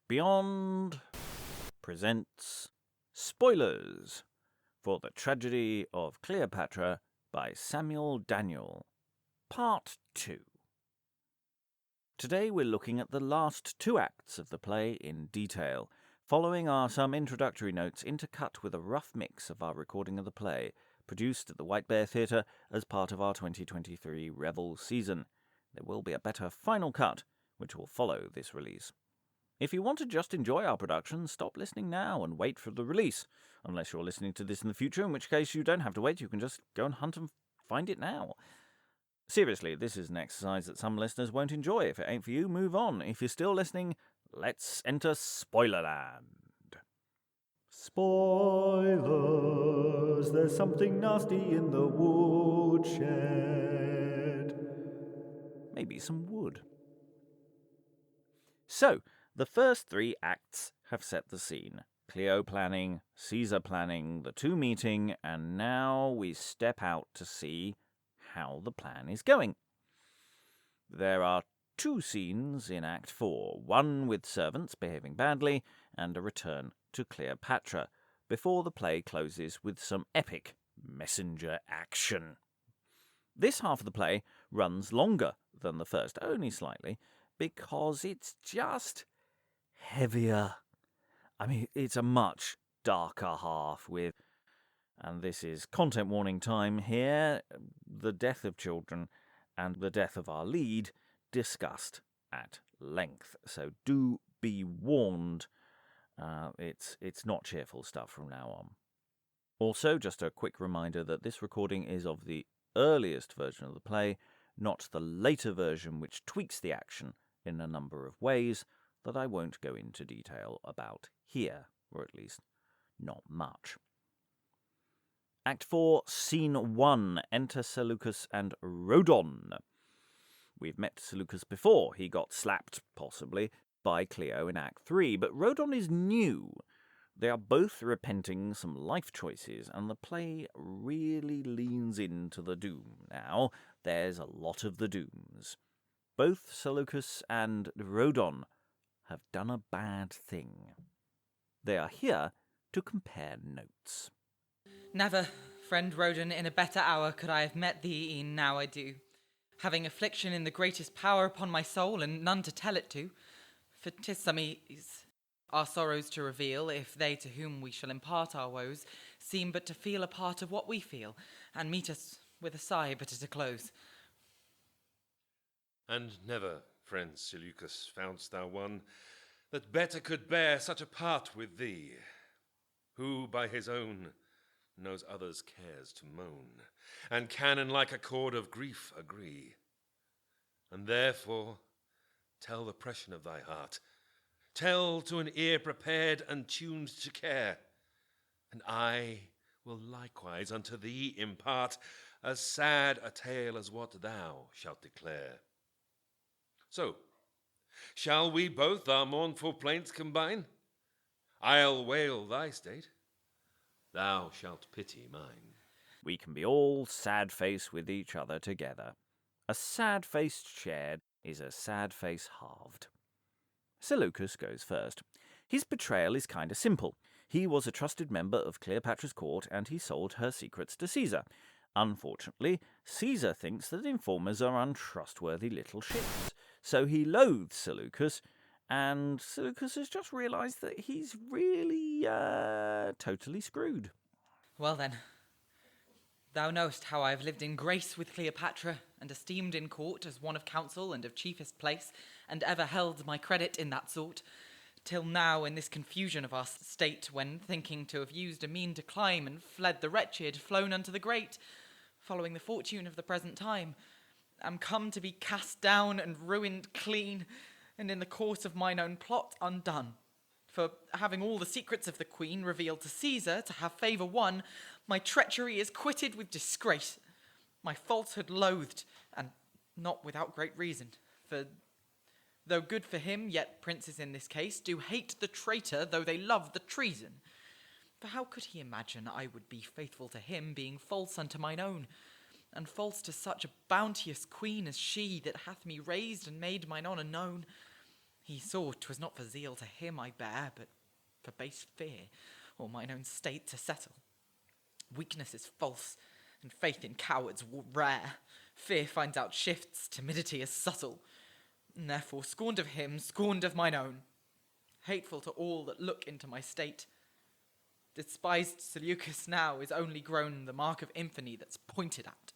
Beyond presents Spoilers for the Tragedy of Cleopatra by Samuel Daniel, Part 2. Today we're looking at the last two acts of the play in detail. Following are some introductory notes intercut with a rough mix of our recording of the play, produced at the White Bear Theatre as part of our 2023 Revels season. There will be a better final cut, which will follow this release. If you want to just enjoy our production, stop listening now and wait for the release. Unless you're listening to this in the future, in which case you don't have to wait, you can just go and hunt and find it now. Seriously, this is an exercise that some listeners won't enjoy. If it ain't for you, move on. If you're still listening, let's enter Spoilerland. Spoilers, there's something nasty in the woodshed. Maybe some wood. So, the first three acts have set the scene. Cleo planning, Caesar planning, the two meeting, and now we step out to see how the plan is going. There are two scenes in Act 4, one with servants behaving badly, and a return to Cleopatra, before the play closes with some epic messenger action. This half of the play runs longer than the first, only slightly, because it's just heavier. I mean, it's a much darker half with, and this is content warning time here, the death of children and the death of our lead discussed at length. So do be warned, it's not cheerful stuff from now on. Also, just a quick reminder that this recording is of the earliest version of the play, not the later version which tweaks the action in a number of ways that I won't go into detail about here, or at least not much. Act 4, Scene 1, enter Seleucus and Rodon. We've met Seleucus before. He got slapped, possibly, by Cleo in Act 3, but Rodon is new. They are both repenting some life choices, and the play really leans into the doom now. There's a lot of the dooms. Both Seleucus and Rodon have done a bad thing. They are here to compare notes. Never, friend Rodon, in a better hour could I have met thee e'en now I do, having affliction in the greatest power upon my soul, and none to tell it to. For 'tis some ease our sorrows to reveal, if they to whom we shall impart our woes seem but to feel a part of what we feel, and meet us with a sigh but at a close. And never, friend Seleucus, foundst thou one that better could bear such a part with thee, who by his own knows others' cares to moan, and can in like accord of grief agree. And therefore tell the pression of thy heart, tell to an ear prepared and tuned to care, and I will likewise unto thee impart as sad a tale as what thou shalt declare. So, shall we both our mournful plaints combine? I'll wail thy state, thou shalt pity mine. We can be all sad-faced with each other together. A sad face shared is a sad face halved. Seleucus goes first. His betrayal is kind of simple. He was a trusted member of Cleopatra's court, and he sold her secrets to Caesar. Unfortunately, Caesar thinks that informers are untrustworthy little shits. So he loathes Seleucus, and Seleucus has just realised that he's really, totally screwed. Well then, thou knowest how I have lived in grace with Cleopatra, and esteemed in court as one of council and of chiefest place, and ever held my credit in that sort, till now in this confusion of our state, when thinking to have used a mean to climb, and fled the wretched, flown unto the great, following the fortune of the present time, am come to be cast down and ruined clean, and in the course of mine own plot undone. For having all the secrets of the queen revealed to Caesar, to have favour won, my treachery is quitted with disgrace, my falsehood loathed, and not without great reason. For though good for him, yet princes in this case do hate the traitor, though they love the treason. For how could he imagine I would be faithful to him, being false unto mine own, and false to such a bounteous queen as she that hath me raised and made mine honour known? He saw 'twas not for zeal to him I bear, but for base fear, or mine own state to settle. Weakness is false, and faith in cowards rare. Fear finds out shifts, timidity is subtle. And therefore, scorned of him, scorned of mine own, hateful to all that look into my state. Despised Seleucus now is only grown the mark of infamy that's pointed at.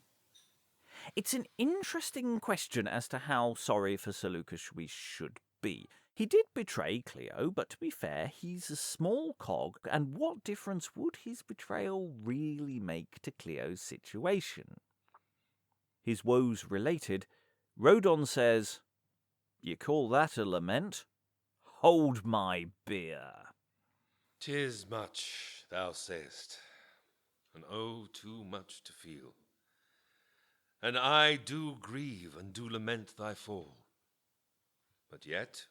It's an interesting question as to how sorry for Seleucus we should be. He did betray Cleo, but to be fair, he's a small cog, and what difference would his betrayal really make to Cleo's situation? His woes related, Rodon says, "You call that a lament? Hold my beer." "'Tis much, thou sayest, and oh, too much to feel. And I do grieve and do lament thy fall. But yet,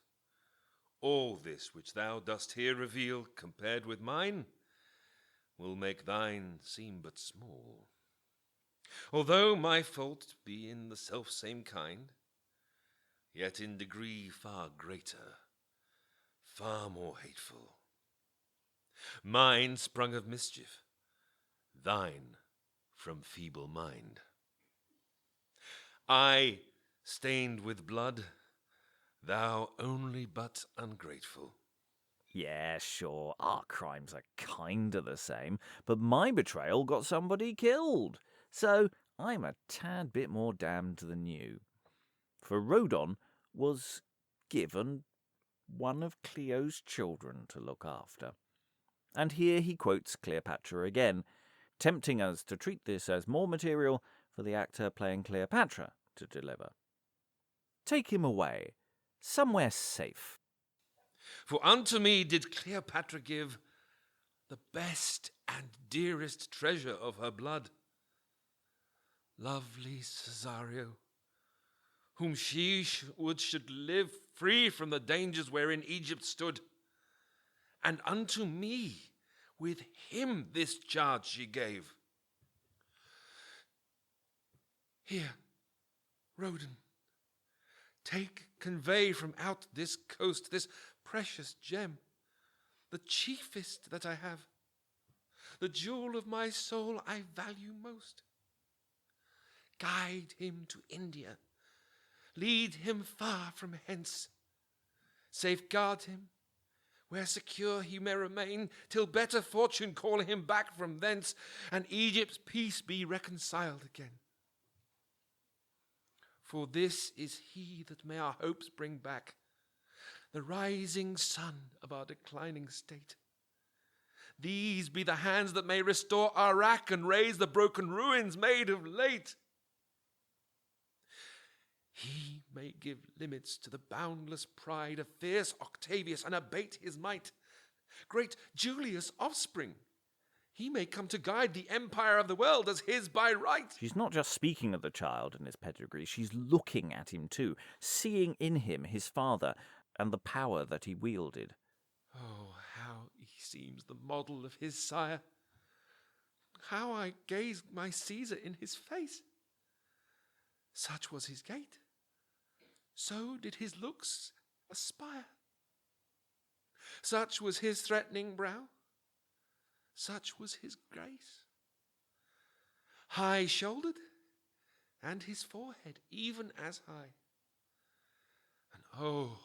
all this which thou dost here reveal, compared with mine, will make thine seem but small. Although my fault be in the self-same kind, yet in degree far greater, far more hateful. Mine sprung of mischief, thine from feeble mind. I stained with blood, thou only but ungrateful. Yeah, sure, our crimes are kinda the same, but my betrayal got somebody killed, so I'm a tad bit more damned than you. For Rodon was given one of Cleo's children to look after. And here he quotes Cleopatra again, tempting us to treat this as more material for the actor playing Cleopatra to deliver. Take him away, somewhere safe. For unto me did Cleopatra give the best and dearest treasure of her blood, lovely Cesario, whom she should live free from the dangers wherein Egypt stood. And unto me with him this charge she gave. Here, Rodon, convey from out this coast this precious gem, the chiefest that I have, the jewel of my soul I value most. Guide him to India, lead him far from hence, safeguard him, where secure he may remain, till better fortune call him back from thence, and Egypt's peace be reconciled again. For this is he that may our hopes bring back, the rising sun of our declining state. These be the hands that may restore our rack and raise the broken ruins made of late. He may give limits to the boundless pride of fierce Octavius and abate his might. Great Julius' offspring, he may come to guide the empire of the world as his by right. She's not just speaking of the child and his pedigree, she's looking at him too, seeing in him his father and the power that he wielded. Oh, how he seems the model of his sire. How I gazed my Caesar in his face. Such was his gait, so did his looks aspire. Such was his threatening brow, such was his grace. High-shouldered, and his forehead even as high. And oh,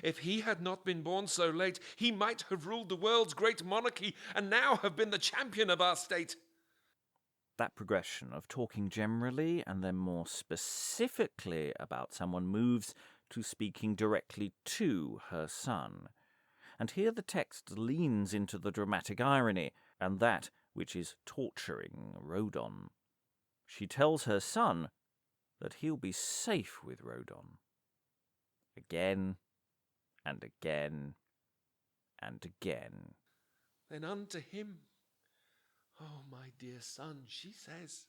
if he had not been born so late, he might have ruled the world's great monarchy and now have been the champion of our state. That progression of talking generally and then more specifically about someone moves to speaking directly to her son. And here the text leans into the dramatic irony and that which is torturing Rodon. She tells her son that he'll be safe with Rodon. Again and again and again. Then unto him, "Oh, my dear son," she says,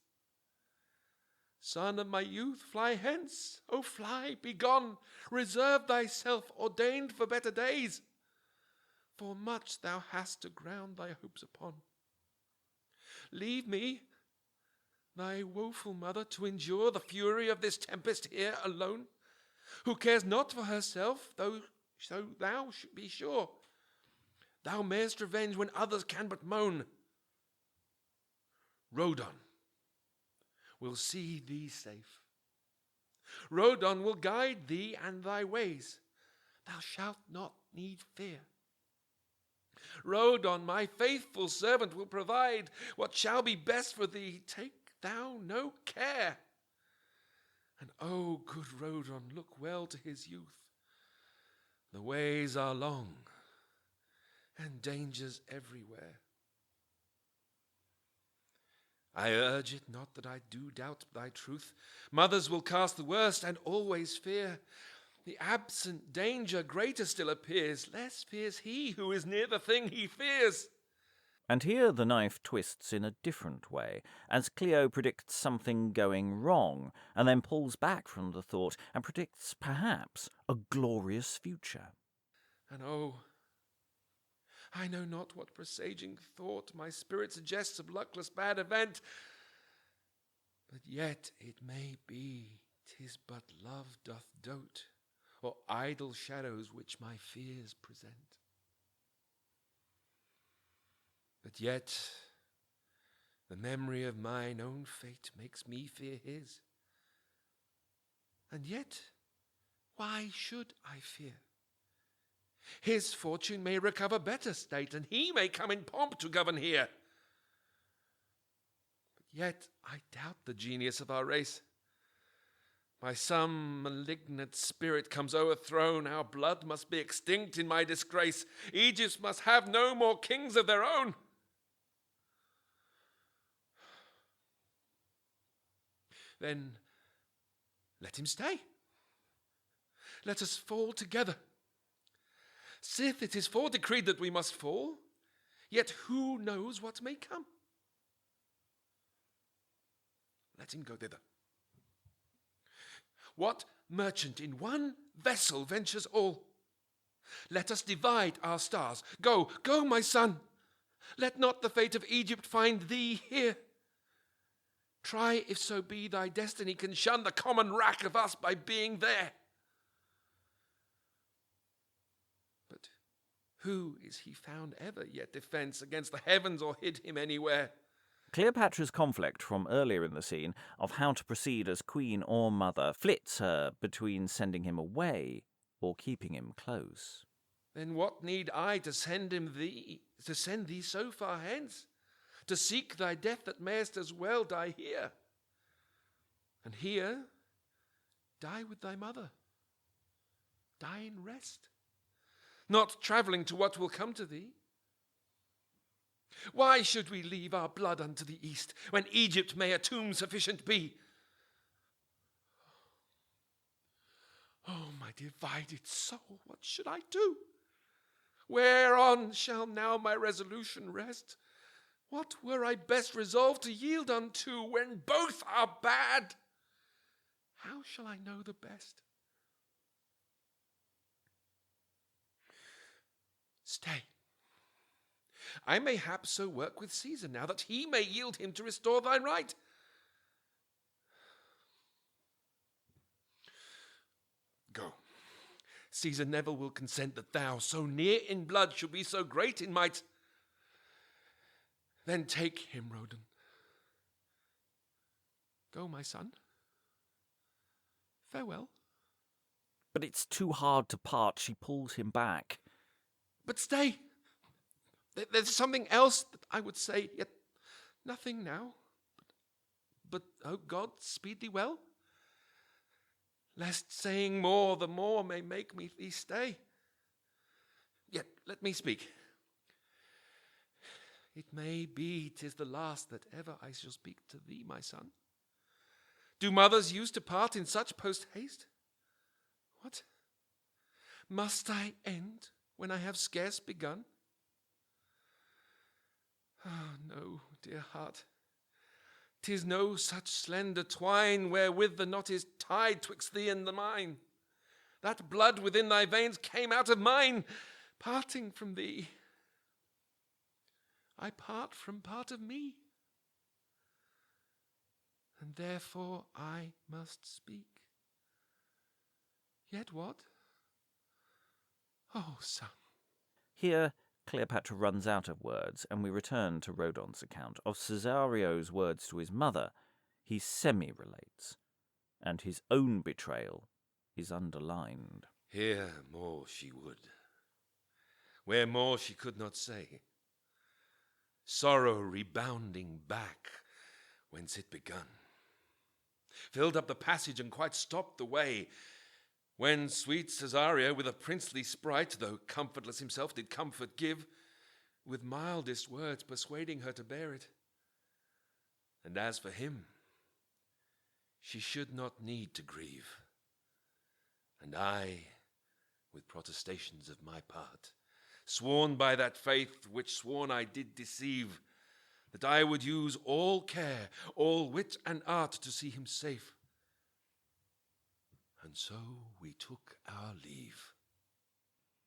"son of my youth, fly hence, oh fly, be gone, reserve thyself, ordained for better days, for much thou hast to ground thy hopes upon. Leave me, thy woeful mother, to endure the fury of this tempest here alone, who cares not for herself, though so thou should be sure. Thou mayest revenge when others can but moan. Rodon will see thee safe. Rodon will guide thee and thy ways. Thou shalt not need fear. Rodon, my faithful servant, will provide what shall be best for thee. Take thou no care. And oh, good Rodon, look well to his youth. The ways are long, and dangers everywhere. I urge it not that I do doubt thy truth. Mothers will cast the worst and always fear. The absent danger greater still appears. Less fears he who is near the thing he fears. And here the knife twists in a different way, as Cleo predicts something going wrong, and then pulls back from the thought and predicts, perhaps, a glorious future. And oh, I know not what presaging thought my spirit suggests of luckless bad event, but yet it may be 'tis but love doth dote, or idle shadows which my fears present. But yet the memory of mine own fate makes me fear his. And yet why should I fear? His fortune may recover better state, and he may come in pomp to govern here. But yet I doubt the genius of our race. By some malignant spirit comes overthrown, our blood must be extinct in my disgrace. Egypt must have no more kings of their own. Then let him stay. Let us fall together. Sith it is foredecreed that we must fall, yet who knows what may come? Let him go thither. What merchant in one vessel ventures all? Let us divide our stars. Go, go, my son. Let not the fate of Egypt find thee here. Try if so be thy destiny can shun the common wrack of us by being there. But who is he found ever yet defence against the heavens or hid him anywhere? Cleopatra's conflict from earlier in the scene of how to proceed as queen or mother flits her between sending him away or keeping him close. Then what need I to send thee so far hence? To seek thy death that mayest as well die here. And here, die with thy mother. Die in rest, not travelling to what will come to thee. Why should we leave our blood unto the east, when Egypt may a tomb sufficient be? Oh, my divided soul, what should I do? Whereon shall now my resolution rest? What were I best resolved to yield unto, when both are bad? How shall I know the best? Stay. I mayhap so work with Caesar now, that he may yield him to restore thy right. Go. Caesar never will consent that thou, so near in blood, should be so great in might. Then take him, Rodon. Go, my son. Farewell. But it's too hard to part. She pulls him back. But stay. There's something else that I would say, yet nothing now. But oh God, speed thee well. Lest saying more, the more may make me thee stay. Yet let me speak. It may be 'tis the last that ever I shall speak to thee, my son. Do mothers use to part in such post-haste? What? Must I end when I have scarce begun? Ah, no, dear heart. 'Tis no such slender twine wherewith the knot is tied twixt thee and the mine. That blood within thy veins came out of mine, parting from thee. I part from part of me, and therefore I must speak. Yet what? Oh, son. Here, Cleopatra runs out of words, and we return to Rodon's account of Cesario's words to his mother. He semi-relates, and his own betrayal is underlined. Here more she would, where more she could not say. Sorrow rebounding back whence it begun, filled up the passage and quite stopped the way, when sweet Cesario, with a princely sprite, though comfortless himself, did comfort give, with mildest words persuading her to bear it. And as for him, she should not need to grieve. And I, with protestations of my part, sworn by that faith which sworn I did deceive, that I would use all care, all wit and art to see him safe. And so we took our leave.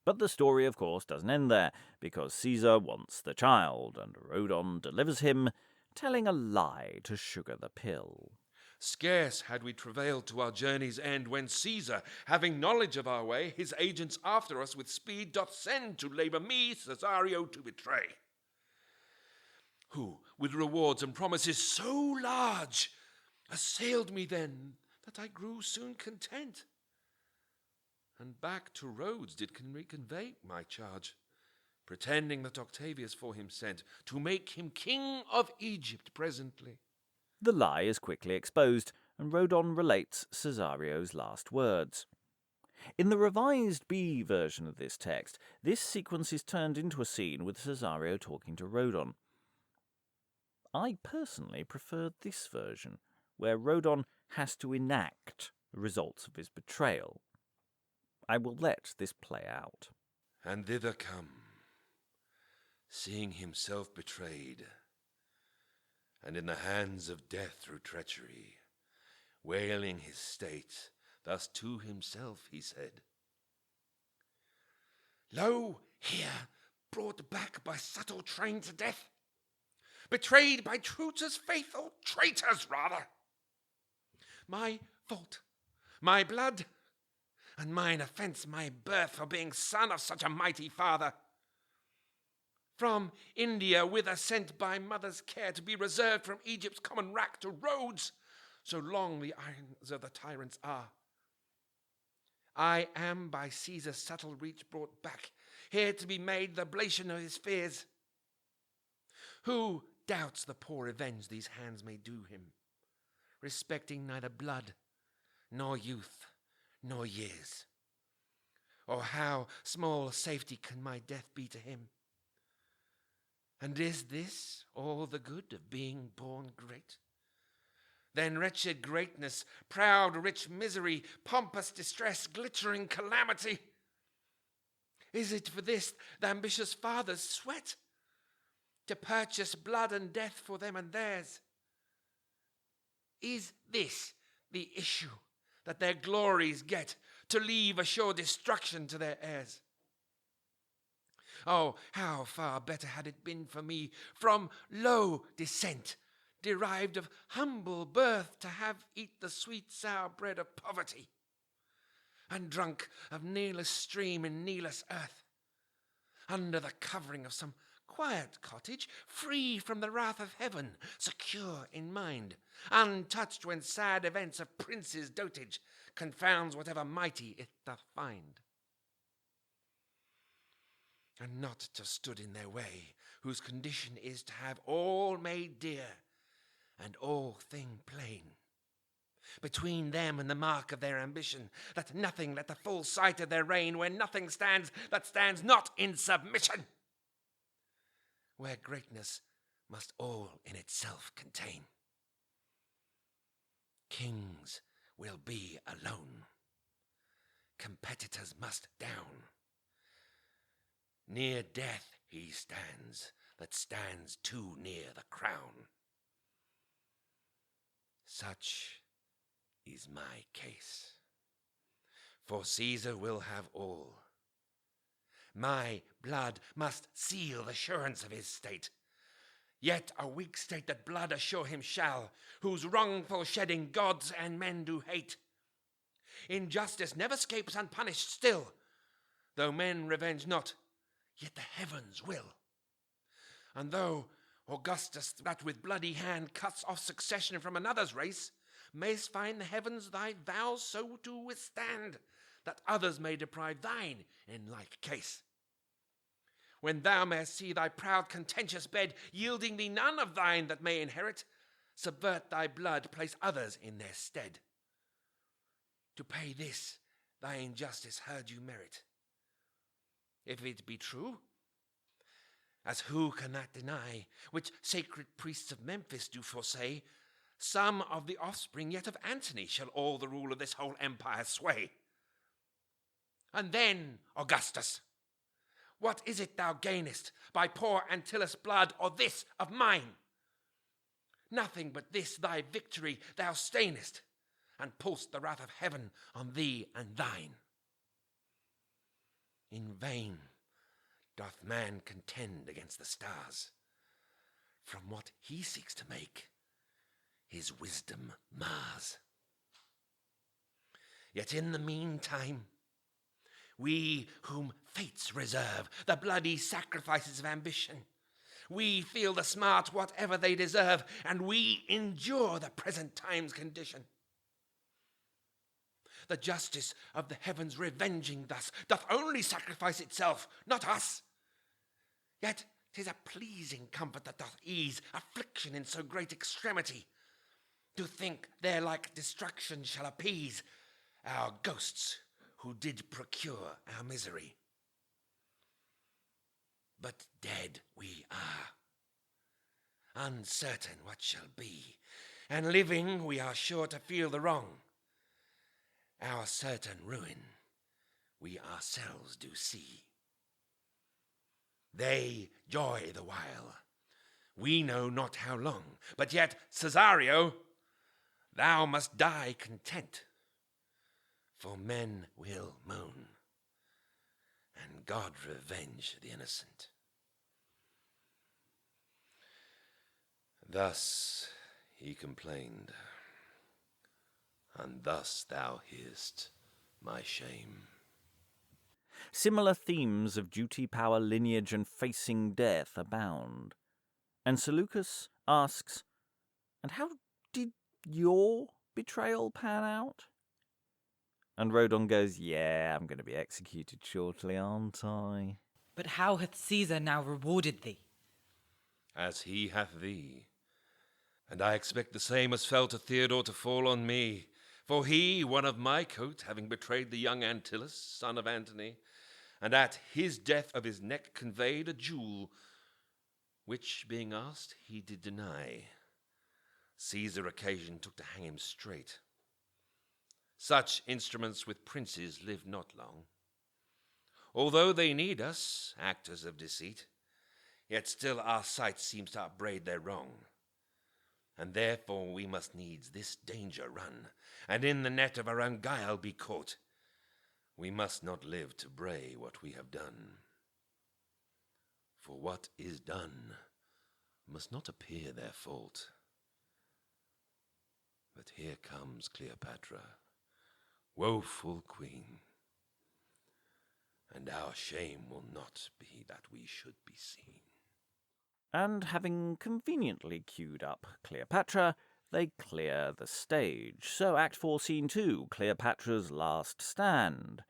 But the story, of course, doesn't end there, because Caesar wants the child, and Rodon delivers him, telling a lie to sugar the pill. Scarce had we travailed to our journey's end, when Caesar, having knowledge of our way, his agents after us with speed doth send to labour me, Cesario, to betray. Who, with rewards and promises so large, assailed me then, that I grew soon content, and back to Rhodes did reconvey my charge, pretending that Octavius for him sent, to make him king of Egypt presently. The lie is quickly exposed, and Rodon relates Cesario's last words. In the revised B version of this text, this sequence is turned into a scene with Cesario talking to Rodon. I personally prefer this version, where Rodon has to enact the results of his betrayal. I will let this play out. And thither come, seeing himself betrayed, and in the hands of death through treachery, wailing his state, thus to himself he said, Lo, here, brought back by subtle train to death, betrayed by traitors' faith, or traitors rather. My fault, my blood, and mine offence, my birth for being son of such a mighty father. From India whither sent by mother's care to be reserved from Egypt's common rack to Rhodes, so long the irons of the tyrants are. I am by Caesar's subtle reach brought back, here to be made the oblation of his fears. Who doubts the poor revenge these hands may do him, respecting neither blood, nor youth, nor years? Or how small safety can my death be to him? And is this all the good of being born great? Then wretched greatness, proud rich misery, pompous distress, glittering calamity. Is it for this the ambitious fathers sweat, to purchase blood and death for them and theirs? Is this the issue that their glories get, to leave a sure destruction to their heirs? Oh, how far better had it been for me, from low descent, derived of humble birth, to have eat the sweet sour bread of poverty, and drunk of nearless stream in nearless earth, under the covering of some quiet cottage, free from the wrath of heaven, secure in mind, untouched when sad events of princes' dotage confounds whatever mighty it doth find. And not to stood in their way, whose condition is to have all made dear, and all thing plain, between them and the mark of their ambition, that nothing let the full sight of their reign, where nothing stands that stands not in submission, where greatness must all in itself contain. Kings will be alone, competitors must down. Near death he stands that stands too near the crown. Such is my case, for Caesar will have all. My blood must seal the assurance of his state, yet a weak state that blood assure him shall, whose wrongful shedding gods and men do hate. Injustice never scapes unpunished still. Though men revenge not, yet the heavens will. And though Augustus, that with bloody hand cuts off succession from another's race, mayst find the heavens thy vows so to withstand, that others may deprive thine in like case. When thou mayst see thy proud contentious bed, yielding thee none of thine that may inherit, subvert thy blood, place others in their stead. To pay this, thy injustice heard you merit. If it be true, as who can that deny, which sacred priests of Memphis do foresay, some of the offspring yet of Antony shall all the rule of this whole empire sway. And then, Augustus, what is it thou gainest by poor Antyllus' blood or this of mine? Nothing but this thy victory thou stainest, and pull'st the wrath of heaven on thee and thine. In vain doth man contend against the stars. From what he seeks to make, his wisdom mars. Yet in the meantime, we whom fates reserve the bloody sacrifices of ambition, we feel the smart whatever they deserve, and we endure the present time's condition. The justice of the heavens revenging thus doth only sacrifice itself, not us. Yet 'tis a pleasing comfort that doth ease affliction in so great extremity, to think their like destruction shall appease our ghosts who did procure our misery. But dead we are, uncertain what shall be, and living we are sure to feel the wrong. Our certain ruin we ourselves do see. They joy the while, we know not how long, but yet, Cesario, thou must die content, for men will moan, and God revenge the innocent. Thus he complained, and thus thou hearest my shame. Similar themes of duty, power, lineage, and facing death abound. And Seleucus asks, and how did your betrayal pan out? And Rodon goes, yeah, I'm going to be executed shortly, aren't I? But how hath Caesar now rewarded thee? As he hath thee. And I expect the same as fell to Theodore to fall on me. For he, one of my coat, having betrayed the young Antyllus, son of Antony, and at his death of his neck conveyed a jewel, which, being asked, he did deny. Caesar occasion took to hang him straight. Such instruments with princes live not long. Although they need us, actors of deceit, yet still our sight seems to upbraid their wrong. And therefore we must needs this danger run, and in the net of our own guile be caught. We must not live to bray what we have done. For what is done must not appear their fault. But here comes Cleopatra, woeful queen, and our shame will not be that we should be seen. And having conveniently queued up Cleopatra, they clear the stage. So Act 4, Scene 2, Cleopatra's last stand.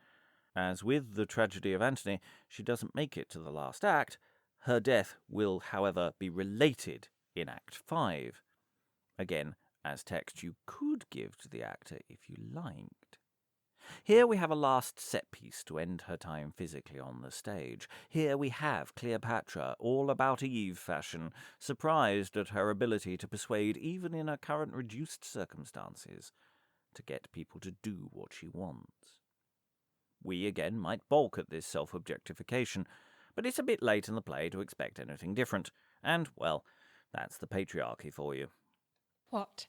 As with the tragedy of Antony, she doesn't make it to the last act. Her death will, however, be related in Act 5. Again, as text you could give to the actor if you liked. Here we have a last set piece to end her time physically on the stage. Here we have Cleopatra, all about Eve fashion, surprised at her ability to persuade even in her current reduced circumstances to get people to do what she wants. We again might balk at this self-objectification, but it's a bit late in the play to expect anything different, and, well, that's the patriarchy for you. What?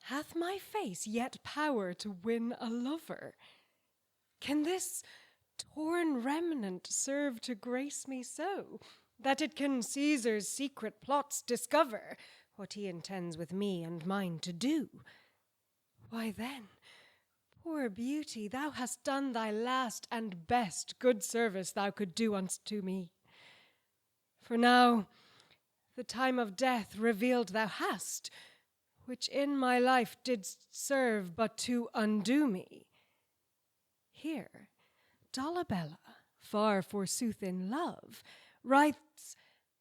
Hath my face yet power to win a lover? Can this torn remnant serve to grace me so, that it can Caesar's secret plots discover, what he intends with me and mine to do? Why then, Poor beauty, thou hast done thy last and best good service thou could do unto me. For now the time of death revealed thou hast, which in my life didst serve but to undo me. Here Dolabella, far forsooth in love, writes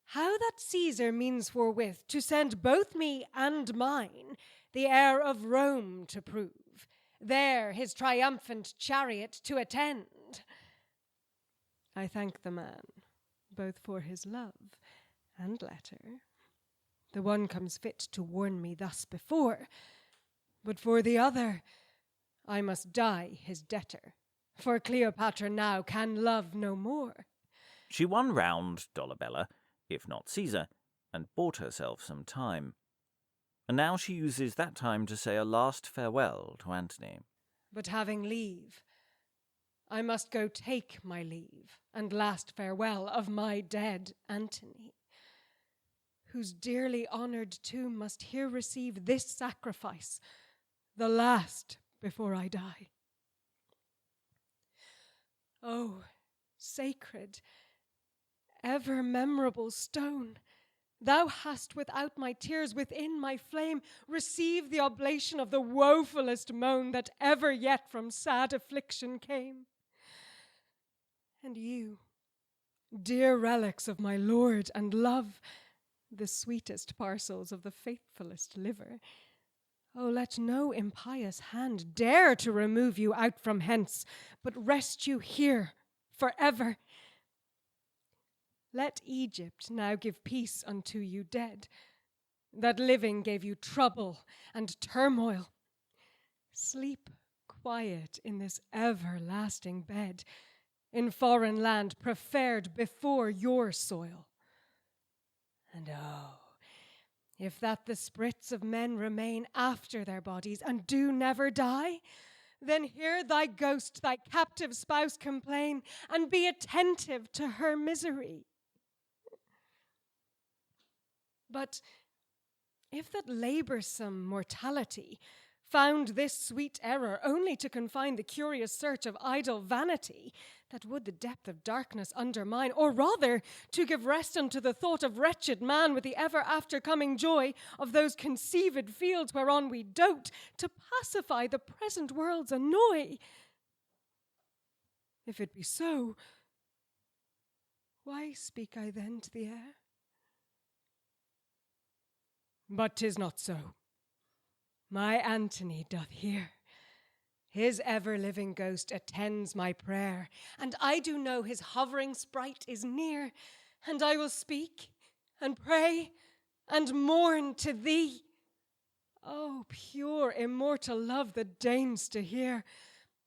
how that Caesar means forthwith to send both me and mine the heir of Rome to prove, there his triumphant chariot to attend. I thank the man, both for his love and letter. The one comes fit to warn me thus before, but for the other I must die his debtor, for Cleopatra now can love no more. She won round Dolabella, if not Caesar, and bought herself some time. And now she uses that time to say a last farewell to Antony. But having leave, I must go take my leave and last farewell of my dead Antony, whose dearly honoured tomb must here receive this sacrifice, the last before I die. O sacred, ever memorable stone, thou hast without my tears within my flame received the oblation of the woefullest moan that ever yet from sad affliction came. And you, dear relics of my lord and love, the sweetest parcels of the faithfulest liver, oh, let no impious hand dare to remove you out from hence, but rest you here forever. Let Egypt now give peace unto you dead, that living gave you trouble and turmoil. Sleep quiet in this everlasting bed, in foreign land preferred before your soil. And oh, if that the spirits of men remain after their bodies and do never die, then hear thy ghost, thy captive spouse complain, and be attentive to her misery. But if that laboursome mortality found this sweet error only to confine the curious search of idle vanity, that would the depth of darkness undermine, or rather to give rest unto the thought of wretched man with the ever after coming joy of those conceived fields whereon we dote, to pacify the present world's annoy. If it be so, why speak I then to the air? But 'tis not so. My Antony doth hear. His ever-living ghost attends my prayer, and I do know his hovering sprite is near, and I will speak, and pray, and mourn to thee. O pure, immortal love that deigns to hear,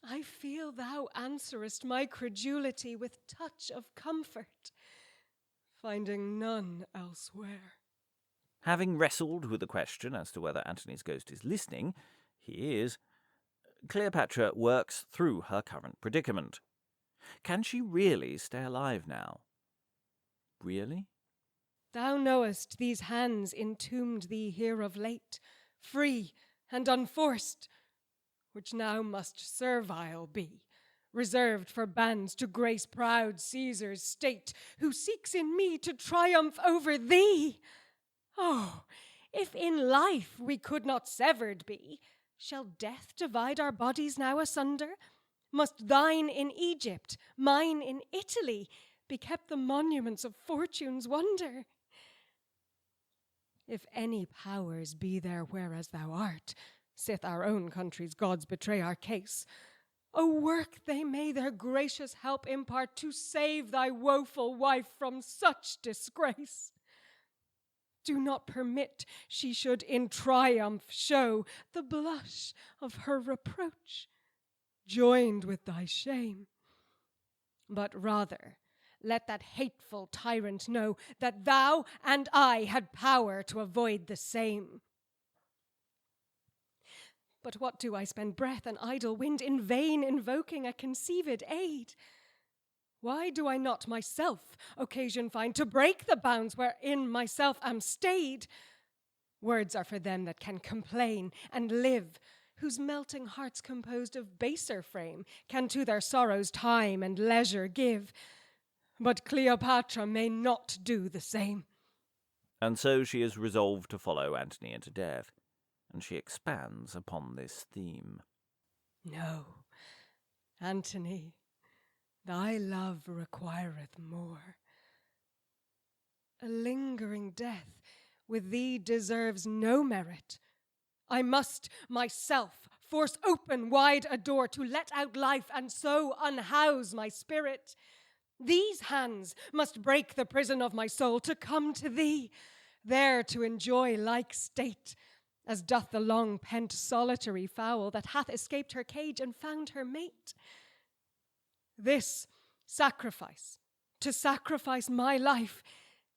I feel thou answerest my credulity with touch of comfort, finding none elsewhere. Having wrestled with the question as to whether Antony's ghost is listening, he is, Cleopatra works through her current predicament. Can she really stay alive now? Really? Thou knowest these hands entombed thee here of late, free and unforced, which now must servile be, reserved for bands to grace proud Caesar's state, who seeks in me to triumph over thee. Oh, if in life we could not severed be, shall death divide our bodies now asunder? Must thine in Egypt, mine in Italy, be kept the monuments of fortune's wonder? If any powers be there whereas thou art, sith our own country's gods betray our case, O work they may their gracious help impart to save thy woeful wife from such disgrace. Do not permit she should in triumph show the blush of her reproach, joined with thy shame. But rather let that hateful tyrant know that thou and I had power to avoid the same. But what do I spend breath and idle wind in vain invoking a conceived aid? Why do I not myself occasion find to break the bounds wherein myself am stayed? Words are for them that can complain and live, whose melting hearts composed of baser frame can to their sorrows time and leisure give. But Cleopatra may not do the same. And so she is resolved to follow Antony into death, and she expands upon this theme. No, Antony, thy love requireth more. A lingering death with thee deserves no merit. I must myself force open wide a door to let out life and so unhouse my spirit. These hands must break the prison of my soul to come to thee, there to enjoy like state, as doth the long-pent solitary fowl that hath escaped her cage and found her mate. This sacrifice, to sacrifice my life,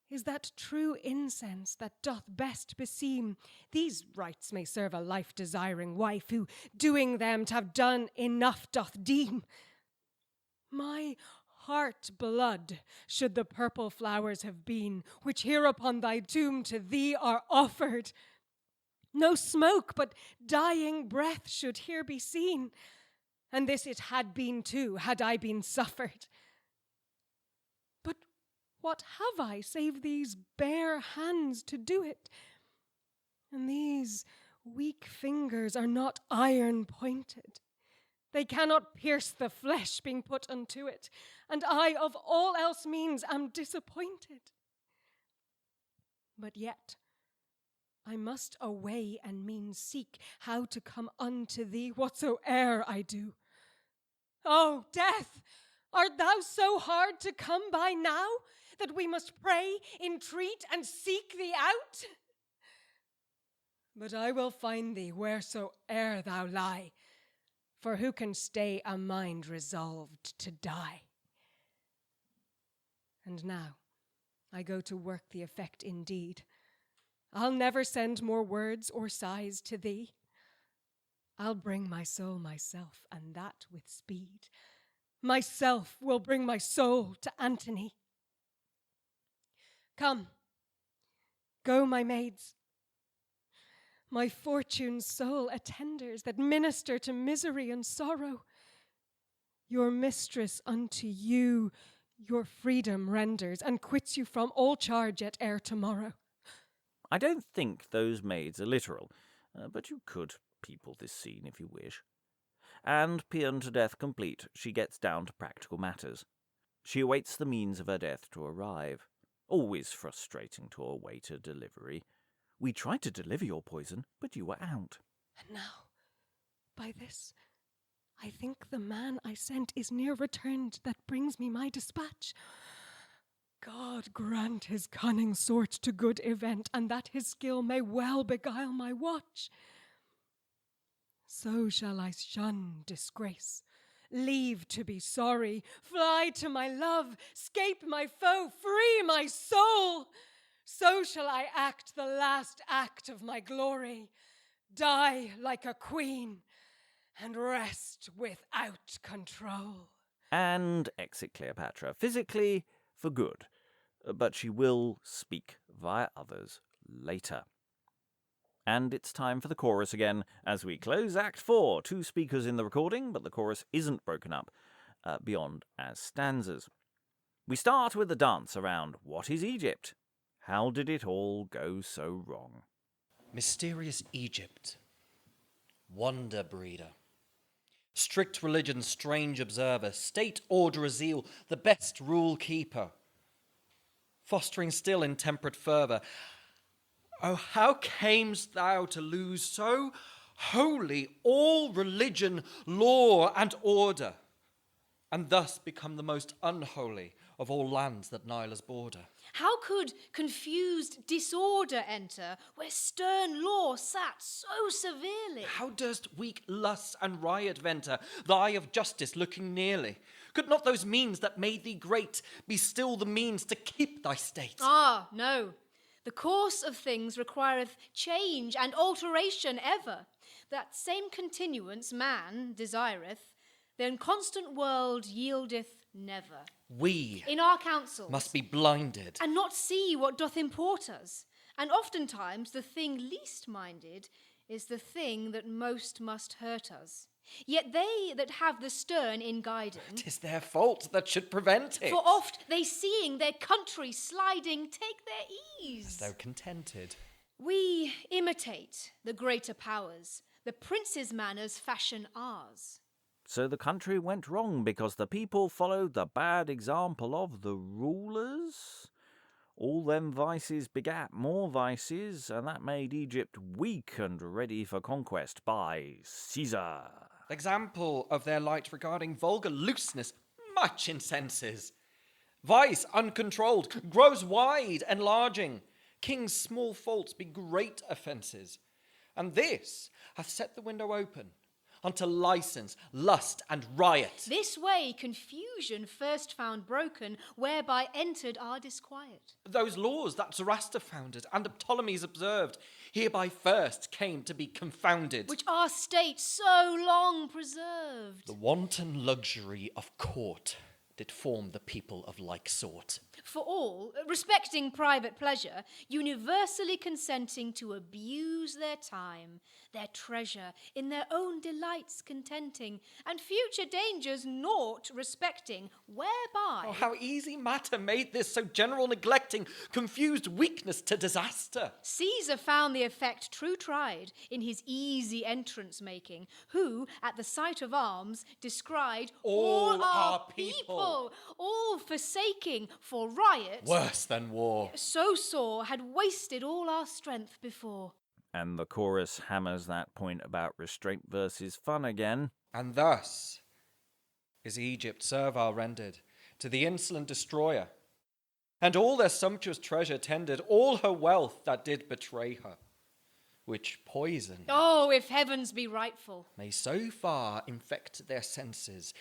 is that true incense that doth best beseem. These rites may serve a life-desiring wife, who, doing them, t'have done enough doth deem. My heart blood should the purple flowers have been, which here upon thy tomb to thee are offered. No smoke, but dying breath should here be seen, and this it had been too, had I been suffered. But what have I, save these bare hands to do it? And these weak fingers are not iron-pointed. They cannot pierce the flesh being put unto it, and I of all else means am disappointed. But yet I must away and means seek how to come unto thee whatsoe'er I do. O death, art thou so hard to come by now, that we must pray, entreat, and seek thee out? But I will find thee wheresoe'er thou lie, for who can stay a mind resolved to die? And now I go to work the effect indeed. I'll never send more words or sighs to thee. I'll bring my soul myself, and that with speed. Myself will bring my soul to Antony. Come, go, my maids. My fortune's sole attenders that minister to misery and sorrow. Your mistress unto you your freedom renders, and quits you from all charge at ere tomorrow. I don't think those maids are literal, but you could people this scene if you wish. And, paean to death complete, she gets down to practical matters. She awaits the means of her death to arrive. Always frustrating to await a delivery. We tried to deliver your poison, but you were out. And now, by this, I think the man I sent is near returned that brings me my dispatch. God grant his cunning sort to good event, and that his skill may well beguile my watch. So shall I shun disgrace, leave to be sorry, fly to my love, scape my foe, free my soul. So shall I act the last act of my glory, die like a queen, and rest without control. And exit Cleopatra, physically for good, but she will speak via others later. And it's time for the chorus again, as we close Act 4. 2 speakers in the recording, but the chorus isn't broken up beyond as stanzas. We start with the dance around What is Egypt? How did it all go so wrong? Mysterious Egypt, wonder breeder, strict religion, strange observer, state orderer zeal, the best rule keeper, fostering still intemperate fervour. Oh, how camest thou to lose so wholly all religion, law, and order, and thus become the most unholy of all lands that Nile's border? How could confused disorder enter, where stern law sat so severely? How durst weak lusts and riot venter, the eye of justice looking nearly? Could not those means that made thee great be still the means to keep thy state? Ah, no. The course of things requireth change and alteration ever. That same continuance man desireth, the inconstant world yieldeth never. We In our counsels must be blinded. and not see what doth import us. And oftentimes the thing least minded is the thing that most must hurt us. Yet they that have the stern in guiding, 'Tis their fault that should prevent it. for oft they seeing their country sliding take their ease. As though contented. We imitate the greater powers, the prince's manners fashion ours. So the country went wrong because the people followed the bad example of the rulers? All them vices begat more vices, and that made Egypt weak and ready for conquest by Caesar. Example of their light regarding vulgar looseness much incenses. Vice uncontrolled grows wide, enlarging. King's small faults be great offences. And this hath set the window open unto license, lust, and riot. This way confusion first found broken, whereby entered our disquiet. Those laws that Zoroaster founded and Ptolemies observed, hereby first came to be confounded. Which our state so long preserved. The wanton luxury of court did form the people of like sort. For all, respecting private pleasure, universally consenting to abuse their time, their treasure, in their own delights contenting, and future dangers naught respecting, whereby... Oh, how easy matter made this so general neglecting, confused weakness to disaster. Caesar found the effect true tried in his easy entrance making, who, at the sight of arms, descried All our people. all forsaking for riot, Worse than war. so sore had wasted all our strength before. And the chorus hammers that point about restraint versus fun again. And thus is Egypt servile rendered to the insolent destroyer, and all their sumptuous treasure tended, all her wealth that did betray her, which poison Oh, if heavens be rightful, may so far infect their senses,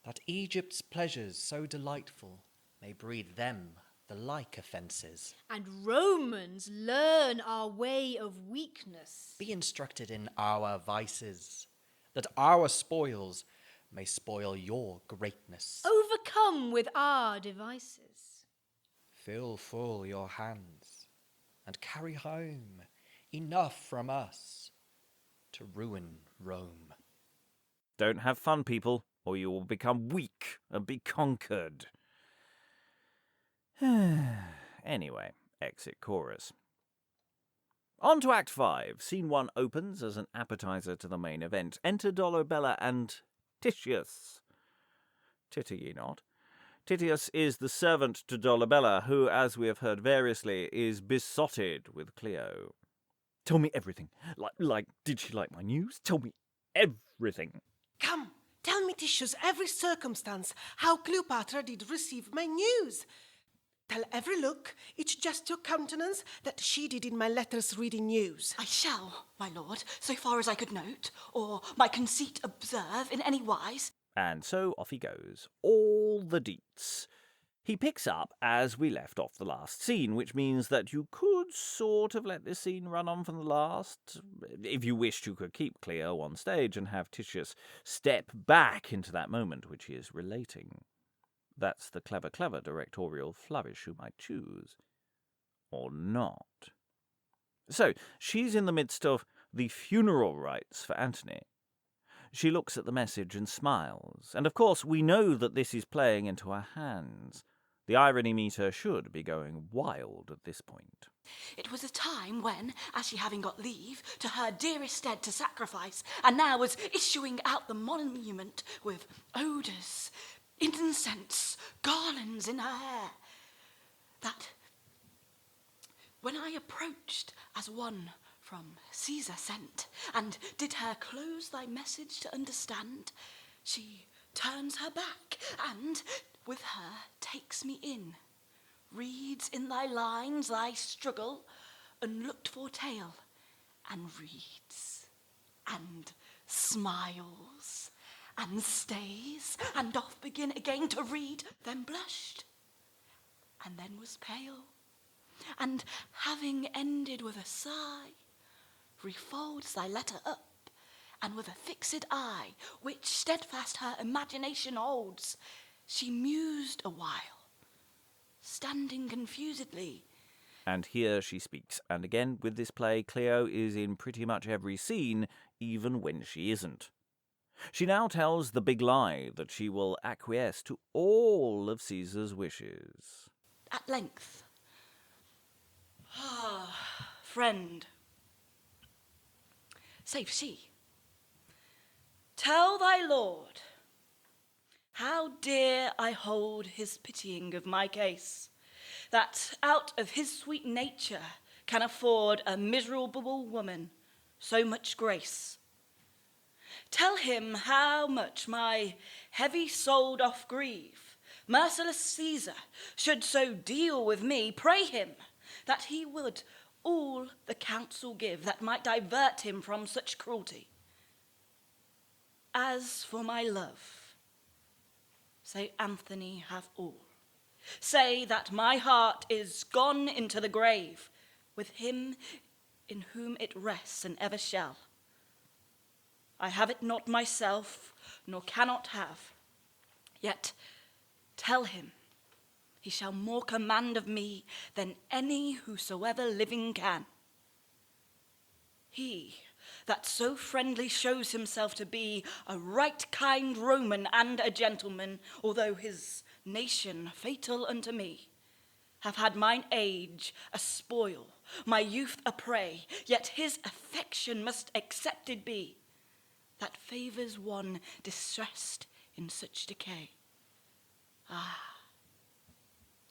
that Egypt's pleasures so delightful may breed them the like offences. and Romans learn our way of weakness. Be instructed in our vices, that our spoils may spoil your greatness. Overcome with our devices. Fill full your hands, and carry home enough from us to ruin Rome. Don't have fun, people, or you will become weak and be conquered. Anyway, exit chorus. On to Act 5. Scene 1 opens as an appetizer to the main event. Enter Dolabella and Titius. Titter ye not. Titius is the servant to Dolabella, who, as we have heard variously, is besotted with Cleo. Tell me everything. Did she like my news? Tell me everything. Come, tell me, Titius, every circumstance, how Cleopatra did receive my news. Tell every look, each gesture, countenance, that she did in my letters reading news. I shall, my lord, so far as I could note, or my conceit observe in any wise. And so off he goes. All the deets. He picks up as we left off the last scene, which means that you could sort of let this scene run on from the last. If you wished, you could keep Cleo on stage and have Titius step back into that moment which he is relating. That's the clever directorial flourish you might choose. Or not. So, she's in the midst of the funeral rites for Antony. She looks at the message and smiles, and of course we know that this is playing into her hands. The irony meter should be going wild at this point. It was a time when, as she having got leave to her dearest stead to sacrifice, and now was issuing out the monument with odours, incense, garlands in her hair, that when I approached as one from Caesar sent, and did her close thy message to understand, she turns her back, and with her takes me in, reads in thy lines thy struggle, unlooked for tale, and reads, and smiles, and stays, and doth begin again to read, then blushed, and then was pale, and having ended with a sigh, refolds thy letter up, and with a fixed eye, which steadfast her imagination holds, she mused a while, standing confusedly, And here she speaks. And again, with this play, Cleo is in pretty much every scene, even when she isn't. She now tells the big lie that she will acquiesce to all of Caesar's wishes. At length. Friend, save she, tell thy lord how dear I hold his pitying of my case, that out of his sweet nature can afford a miserable woman so much grace. Tell him how much my heavy soul doth grieve. Merciless Caesar should so deal with me. Pray him that he would all the counsel give that might divert him from such cruelty. As for my love, say Anthony have all. Say that my heart is gone into the grave with him in whom it rests and ever shall. I have it not myself, nor cannot have. Yet tell him he shall more command of me than any whosoever living can. He that so friendly shows himself to be a right kind Roman and a gentleman, although his nation fatal unto me, have had mine age a spoil, my youth a prey, yet his affection must accepted be, that favours one distressed in such decay. Ah,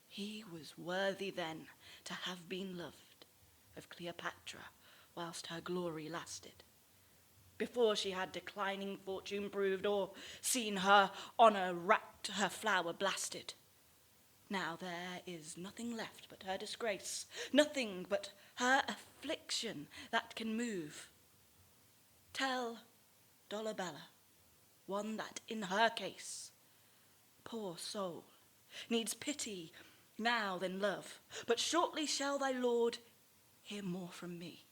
he was worthy then to have been loved of Cleopatra whilst her glory lasted, before she had declining fortune proved, or seen her honour racked, her flower blasted. Now there is nothing left but her disgrace, nothing but her affliction that can move. Tell Dolabella, one that in her case, poor soul, needs pity now than love, but shortly shall thy lord hear more from me.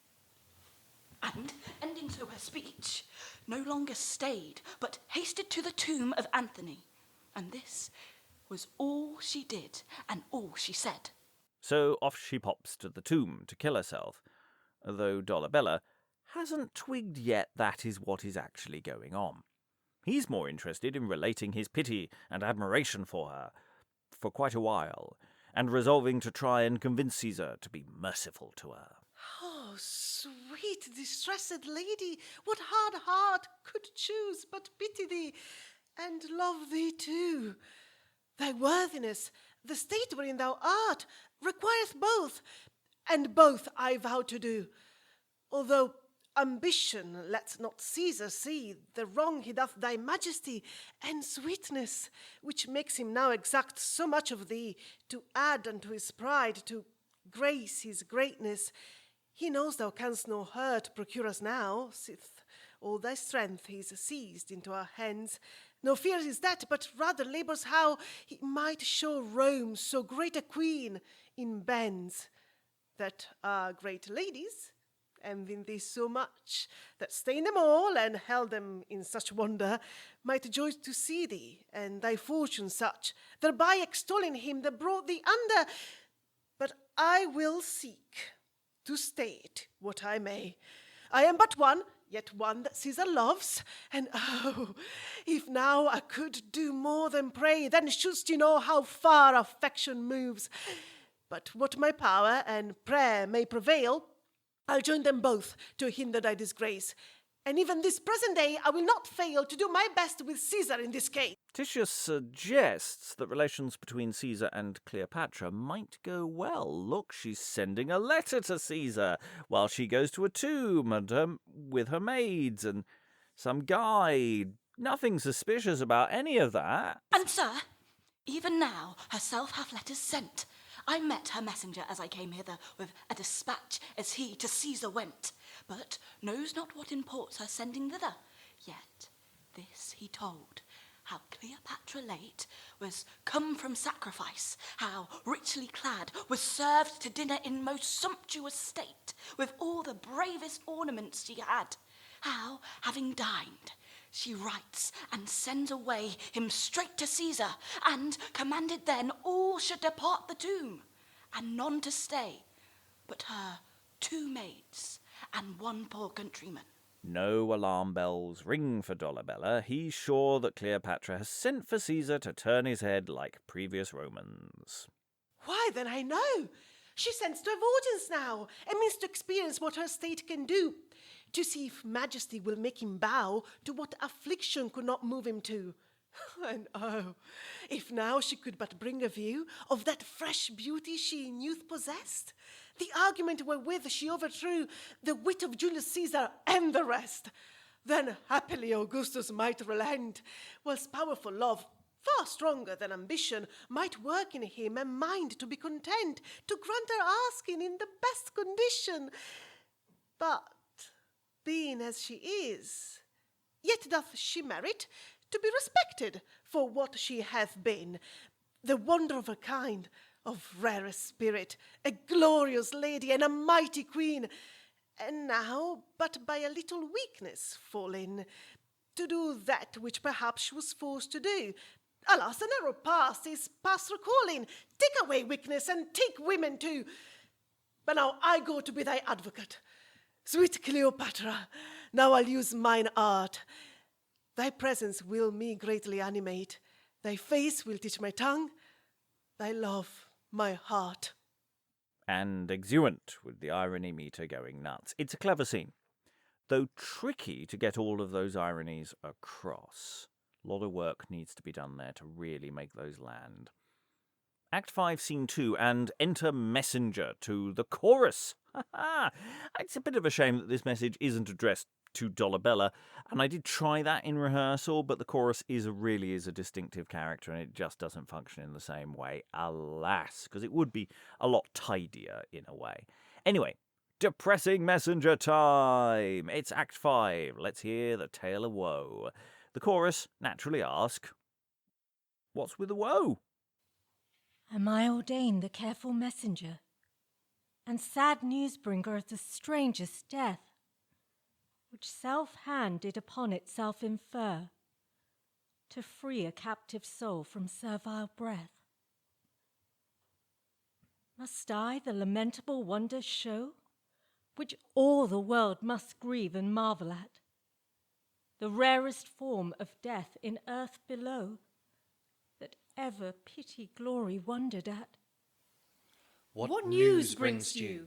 And, ending so her speech, no longer stayed, but hasted to the tomb of Anthony. And this was all she did and all she said. So off she pops to the tomb to kill herself, though Dolabella hasn't twigged yet that is what is actually going on. He's more interested in relating his pity and admiration for her for quite a while, and resolving to try and convince Caesar to be merciful to her. Oh, sweet, distressed lady, what hard heart could choose but pity thee, and love thee too? Thy worthiness, the state wherein thou art, requireth both, and both I vow to do. Although ambition lets not Caesar see the wrong he doth thy majesty, and sweetness, which makes him now exact so much of thee, to add unto his pride, to grace his greatness. He knows thou canst no hurt procure us now, sith all thy strength is seized into our hands. No fear is that, but rather labours how he might show Rome so great a queen in bands, that our great ladies, envying thee so much, that stay in them all and held them in such wonder, might joy to see thee, and thy fortune such, thereby extolling him that brought thee under. But I will seek to state what I may. I am but one, yet one that Caesar loves, and oh, if now I could do more than pray, then shouldst you know how far affection moves. But what my power and prayer may prevail, I'll join them both to hinder thy disgrace. And even this present day I will not fail to do my best with Caesar in this case. Titius suggests that relations between Caesar and Cleopatra might go well. Look, she's sending a letter to Caesar while she goes to a tomb and with her maids and some guy. Nothing suspicious about any of that. And, sir, even now herself hath letters sent. I met her messenger as I came hither with a dispatch as he to Caesar went, but knows not what imports her sending thither. Yet this he told, how Cleopatra late was come from sacrifice, how richly clad was served to dinner in most sumptuous state, with all the bravest ornaments she had, how, having dined, she writes and sends away him straight to Caesar, and commanded then all should depart the tomb, and none to stay, but her 2 maids and 1 poor countryman. No alarm bells ring for Dolabella. He's sure that Cleopatra has sent for Caesar to turn his head like previous Romans. Why, then I know. She sends to have audience now, and means to experience what her state can do, to see if Majesty will make him bow to what affliction could not move him to. And oh, if now she could but bring a view of that fresh beauty she in youth possessed, the argument wherewith she overthrew the wit of Julius Caesar and the rest, then happily Augustus might relent, whilst powerful love, far stronger than ambition, might work in him and mind to be content, to grant her asking in the best condition. But, being as she is, yet doth she merit to be respected for what she hath been, the wonder of her kind, of rarest spirit, a glorious lady and a mighty queen, and now but by a little weakness fallen, to do that which perhaps she was forced to do. Alas, the narrow past is past recalling. Take away weakness and take women too. But now I go to be thy advocate. Sweet Cleopatra, now I'll use mine art. Thy presence will me greatly animate. Thy face will teach my tongue. Thy love, my heart. And exuent, with the irony meter going nuts. It's a clever scene, though tricky to get all of those ironies across. A lot of work needs to be done there to really make those land. Act 5, Scene 2, and enter messenger to the chorus. It's a bit of a shame that this message isn't addressed to Dolabella, and I did try that in rehearsal, but the chorus really is a distinctive character, and it just doesn't function in the same way, alas, because it would be a lot tidier in a way. Anyway, depressing messenger time! It's Act 5. Let's hear the tale of woe. The chorus naturally ask, what's with the woe? Am I ordained the careful messenger, and sad newsbringer of the strangest death, which self-hand did upon itself infer, to free a captive soul from servile breath? Must I the lamentable wonders show, which all the world must grieve and marvel at? The rarest form of death in earth below, that ever pity glory wondered at. What news brings you?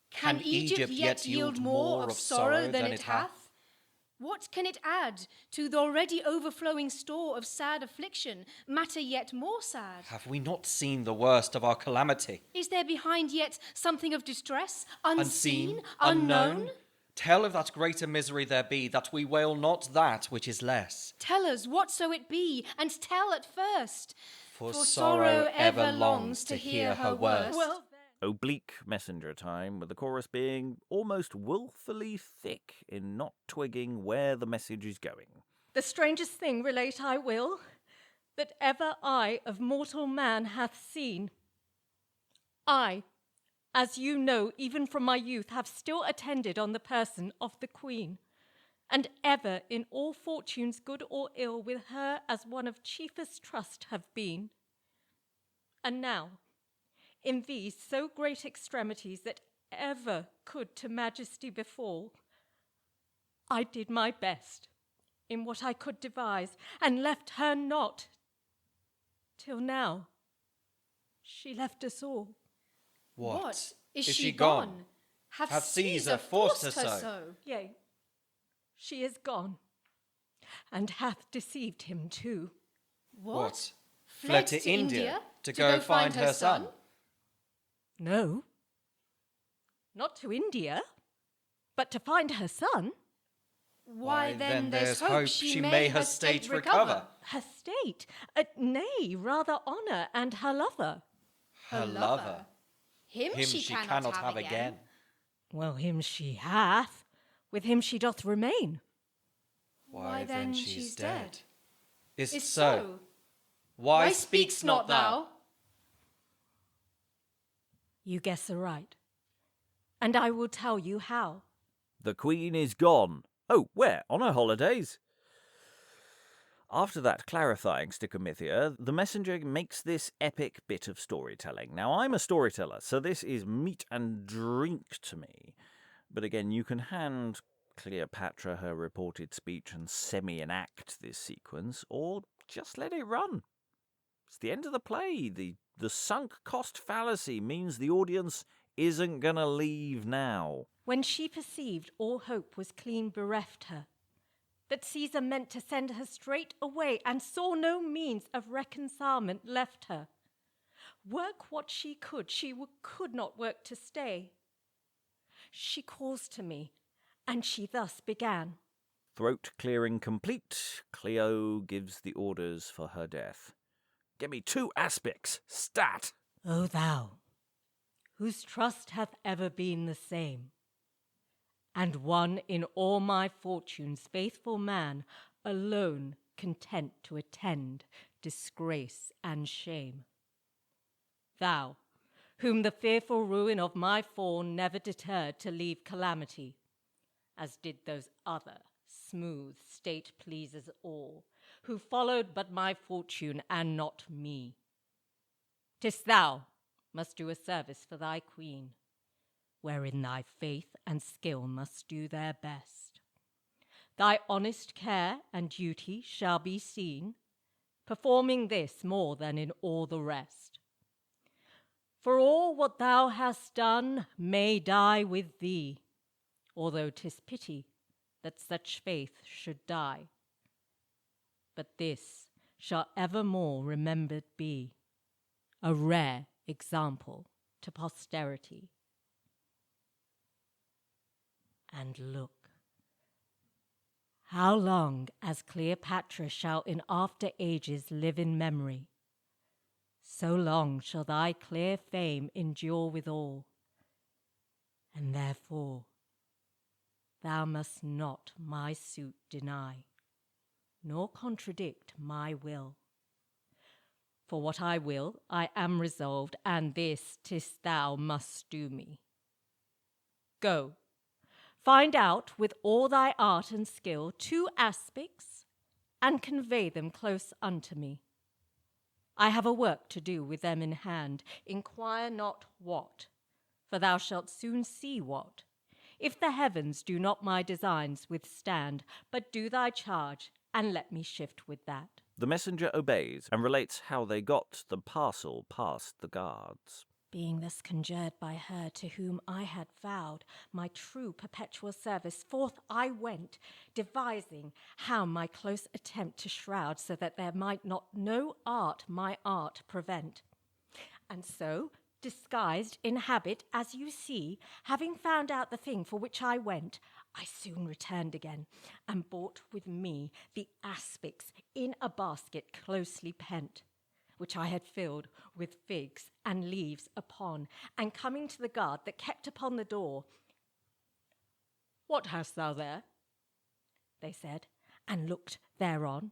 Can Egypt yet yield more of sorrow than it hath? What can it add to the already overflowing store of sad affliction, matter yet more sad? Have we not seen the worst of our calamity? Is there behind yet something of distress, unseen, unknown? Tell if that greater misery there be, that we wail not that which is less. Tell us whatso it be, and tell at first. For sorrow ever longs to hear her worst. Well, Oblique messenger time, with the chorus being almost wilfully thick in not twigging where the message is going. The strangest thing relate I will, that ever eye of mortal man hath seen. I, as you know, even from my youth, have still attended on the person of the Queen, and ever in all fortunes good or ill with her as one of chiefest trust have been. And now, in these so great extremities that ever could to majesty befall, I did my best in what I could devise, and left her not, till now she left us all. what? Is Is she she gone? gone? Hath Caesar forced her so? Yea, she is gone, and hath deceived him too. What? Fled to India to go find her son? No, not to India, but to find her son. Why then there's hope she may her state recover. Her state, nay, rather honour, and her lover. Her lover. Him she cannot have again. Well, him she hath, with him she doth remain. Why then she's dead. Is't Is so? Why speaks not thou? You guess aright, and I will tell you how. The Queen is gone. Oh, where? On her holidays? After that clarifying stichomythia, the messenger makes this epic bit of storytelling. Now, I'm a storyteller, so this is meat and drink to me. But again, you can hand Cleopatra her reported speech and semi-enact this sequence, or just let it run. It's the end of the play. The sunk cost fallacy means the audience isn't going to leave now. When she perceived all hope was clean bereft her, that Caesar meant to send her straight away and saw no means of reconcilement left her. Work what she could could not work to stay. She calls to me, and she thus began. Throat clearing complete, Cleo gives the orders for her death. Give me 2 aspics, stat! O thou, whose trust hath ever been the same, and one in all my fortunes faithful man, alone content to attend disgrace and shame. Thou, whom the fearful ruin of my fall never deterred to leave calamity, as did those other smooth state pleasers all, who followed but my fortune and not me. 'Tis thou must do a service for thy queen, wherein thy faith and skill must do their best. Thy honest care and duty shall be seen, performing this more than in all the rest. For all what thou hast done may die with thee, although 'tis pity that such faith should die. But this shall evermore remembered be, a rare example to posterity. And look, how long as Cleopatra shall in after ages live in memory, so long shall thy clear fame endure withal, and therefore thou must not my suit deny, nor contradict my will. For what I will, I am resolved, and this 'tis thou must do me. Go, find out with all thy art and skill 2 aspics, and convey them close unto me. I have a work to do with them in hand. Inquire not what, for thou shalt soon see what, if the heavens do not my designs withstand, but do thy charge, and let me shift with that. The messenger obeys and relates how they got the parcel past the guards. Being thus conjured by her to whom I had vowed my true perpetual service, forth I went, devising how my close attempt to shroud, so that there might not no art my art prevent. And so, disguised in habit, as you see, having found out the thing for which I went, I soon returned again, and brought with me the aspics in a basket closely pent, which I had filled with figs and leaves upon, and coming to the guard that kept upon the door, "What hast thou there?" they said, and looked thereon.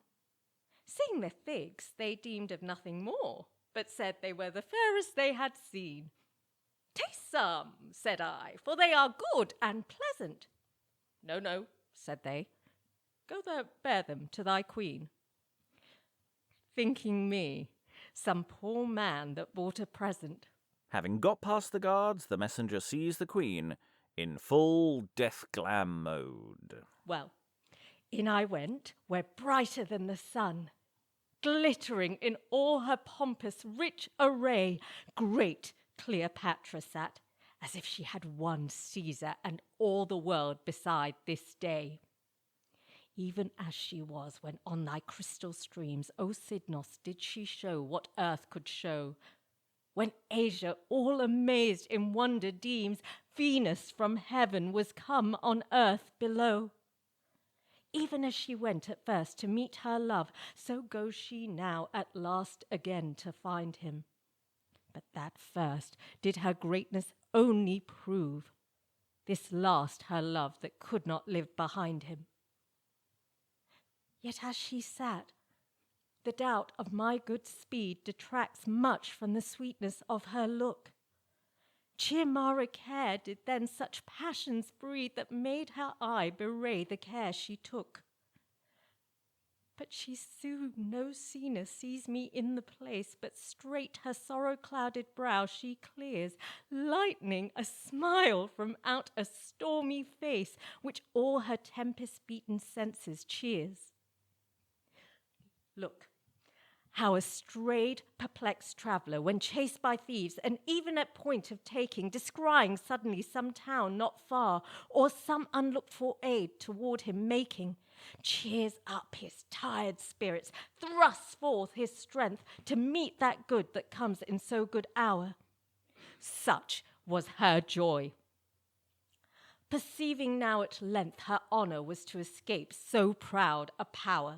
Seeing the figs, they deemed of nothing more, but said they were the fairest they had seen. "Taste some," said I, "for they are good and pleasant." "No, no," said they, "go there, bear them to thy queen." Thinking me some poor man that bought a present. Having got past the guards, the messenger sees the queen in full death glam mode. Well, in I went, where brighter than the sun, glittering in all her pompous rich array, great Cleopatra sat, as if she had won Caesar and all the world beside this day. Even as she was when on thy crystal streams, O Cydnos, did she show what earth could show. When Asia, all amazed in wonder deems, Venus from heaven was come on earth below. Even as she went at first to meet her love, so goes she now at last again to find him. But that first did her greatness only prove, this last her love that could not live behind him. Yet as she sat, the doubt of my good speed detracts much from the sweetness of her look. Chiamara care did then such passions breed that made her eye bewray the care she took. But she soon no sooner sees me in the place, but straight her sorrow-clouded brow she clears, lightening a smile from out a stormy face, which all her tempest-beaten senses cheers. Look, how a strayed, perplexed traveller, when chased by thieves, and even at point of taking, descrying suddenly some town not far, or some unlooked-for aid toward him making, cheers up his tired spirits, thrusts forth his strength to meet that good that comes in so good hour. Such was her joy. Perceiving now at length her honour was to escape so proud a power.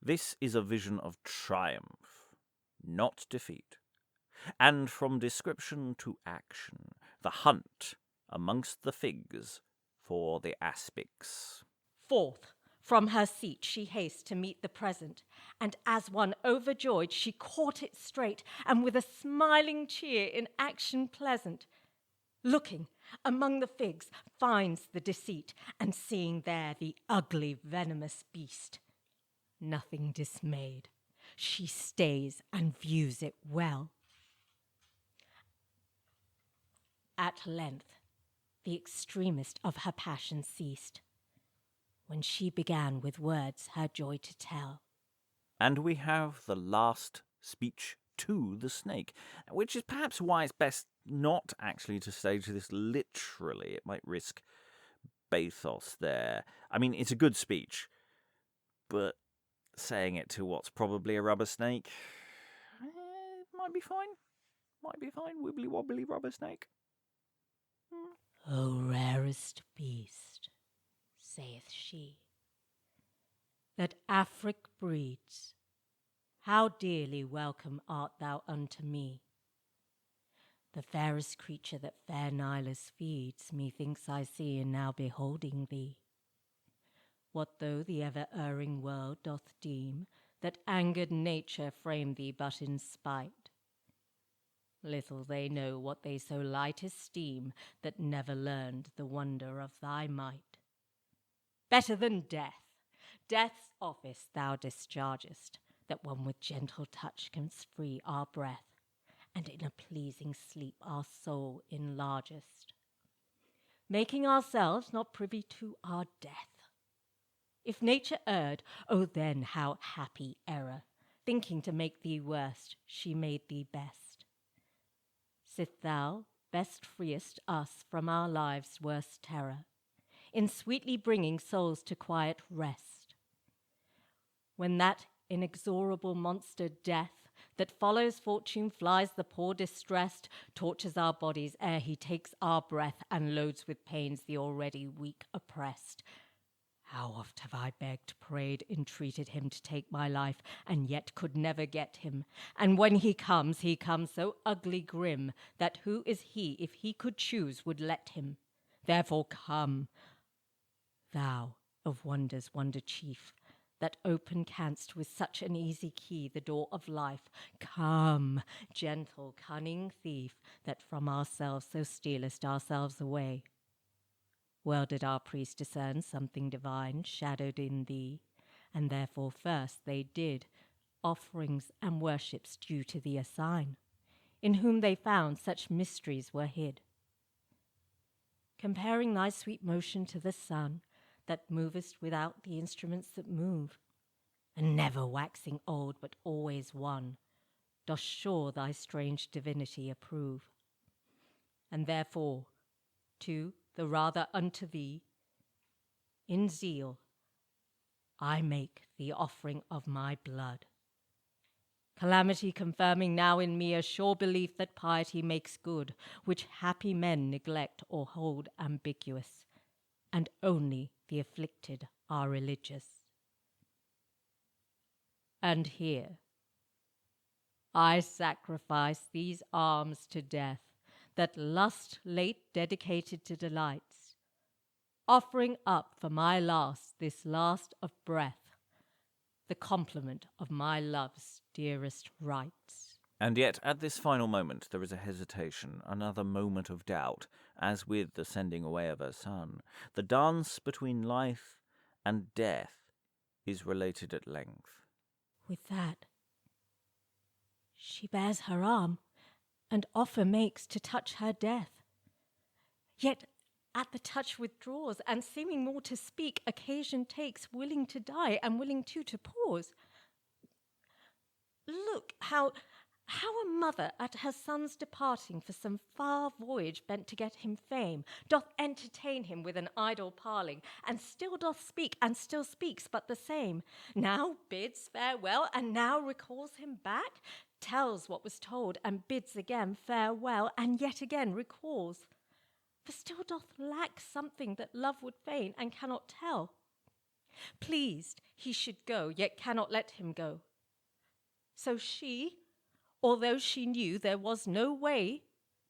This is a vision of triumph, not defeat. And from description to action, the hunt amongst the figs for the aspics. Forth from her seat she hastes to meet the present, and as one overjoyed she caught it straight, and with a smiling cheer in action pleasant, looking among the figs, finds the deceit, and seeing there the ugly venomous beast, nothing dismayed, she stays and views it well. At length, the extremest of her passion ceased, when she began with words her joy to tell. And we have the last speech to the snake, which is perhaps why it's best not actually to stage this literally. It might risk bathos there. I mean, it's a good speech, but saying it to what's probably a rubber snake, might be fine. Might be fine. Wibbly wobbly rubber snake. O rarest beast, saith she, that Afric breeds, how dearly welcome art thou unto me. The fairest creature that fair Nilus feeds, methinks I see in now beholding thee. What though the ever-erring world doth deem that angered nature framed thee but in spite? Little they know what they so light esteem that never learned the wonder of thy might. Better than death, death's office thou dischargest, that one with gentle touch canst free our breath, and in a pleasing sleep our soul enlargest, making ourselves not privy to our death. If nature erred, oh then how happy error! Thinking to make thee worst, she made thee best. Sith thou best freest us from our lives' worst terror, in sweetly bringing souls to quiet rest. When that inexorable monster death, that follows fortune, flies the poor distressed, tortures our bodies ere he takes our breath, and loads with pains the already weak oppressed. How oft have I begged, prayed, entreated him to take my life, and yet could never get him. And when he comes so ugly grim, that who is he, if he could choose, would let him? Therefore come, thou of wonders wonder chief, that open canst with such an easy key the door of life. Come, gentle, cunning thief, that from ourselves so stealest ourselves away. Well did our priests discern something divine shadowed in thee, and therefore first they did offerings and worships due to thee assign, in whom they found such mysteries were hid. Comparing thy sweet motion to the sun, that movest without the instruments that move, and never waxing old but always one, dost sure thy strange divinity approve. And therefore, too, the rather unto thee, in zeal, I make the offering of my blood. Calamity confirming now in me a sure belief that piety makes good, which happy men neglect or hold ambiguous, and only the afflicted are religious. And here I sacrifice these arms to death, that lust late dedicated to delights, offering up for my last this last of breath, the complement of my love's dearest rights. And yet, at this final moment, there is a hesitation, another moment of doubt, as with the sending away of her son. The dance between life and death is related at length. With that, she bares her arm, and offer makes to touch her death. Yet at the touch withdraws, and seeming more to speak, occasion takes, willing to die, and willing too to pause. Look how a mother at her son's departing for some far voyage bent to get him fame, doth entertain him with an idle parling, and still doth speak, and still speaks but the same. Now bids farewell, and now recalls him back, tells what was told, and bids again farewell, and yet again recalls. For still doth lack something that love would fain, and cannot tell. Pleased he should go, yet cannot let him go. So she, although she knew there was no way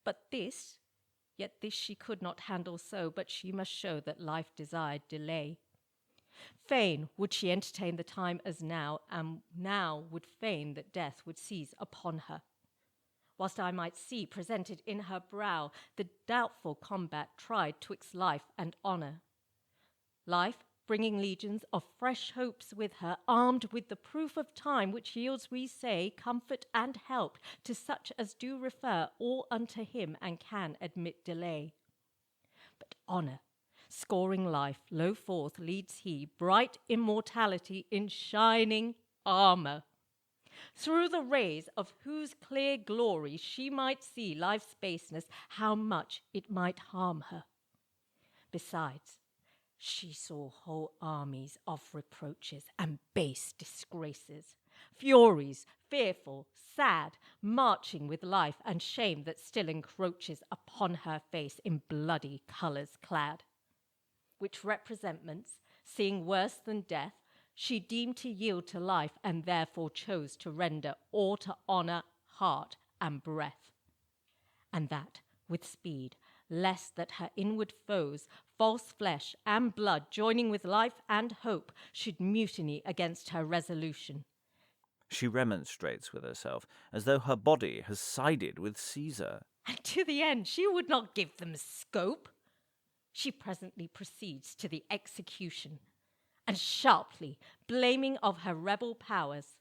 but this, yet this she could not handle so, but she must show that life desired delay. Fain would she entertain the time as now, and now would fain that death would seize upon her. Whilst I might see presented in her brow the doubtful combat tried twixt life and honour. Life, bringing legions of fresh hopes with her, armed with the proof of time, which yields, we say, comfort and help to such as do refer all unto him and can admit delay. But honour, scoring life, lo forth leads he, bright immortality in shining armour, through the rays of whose clear glory she might see life's baseness, how much it might harm her. Besides, she saw whole armies of reproaches and base disgraces, furies fearful, sad, marching with life and shame that still encroaches upon her face in bloody colours clad, which representments, seeing worse than death, she deemed to yield to life, and therefore chose to render all to honour, heart, and breath. And that, with speed, lest that her inward foes, false flesh and blood, joining with life and hope, should mutiny against her resolution. She remonstrates with herself, as though her body has sided with Caesar. And to the end she would not give them scope. She presently proceeds to the execution, and sharply blaming of her rebel powers.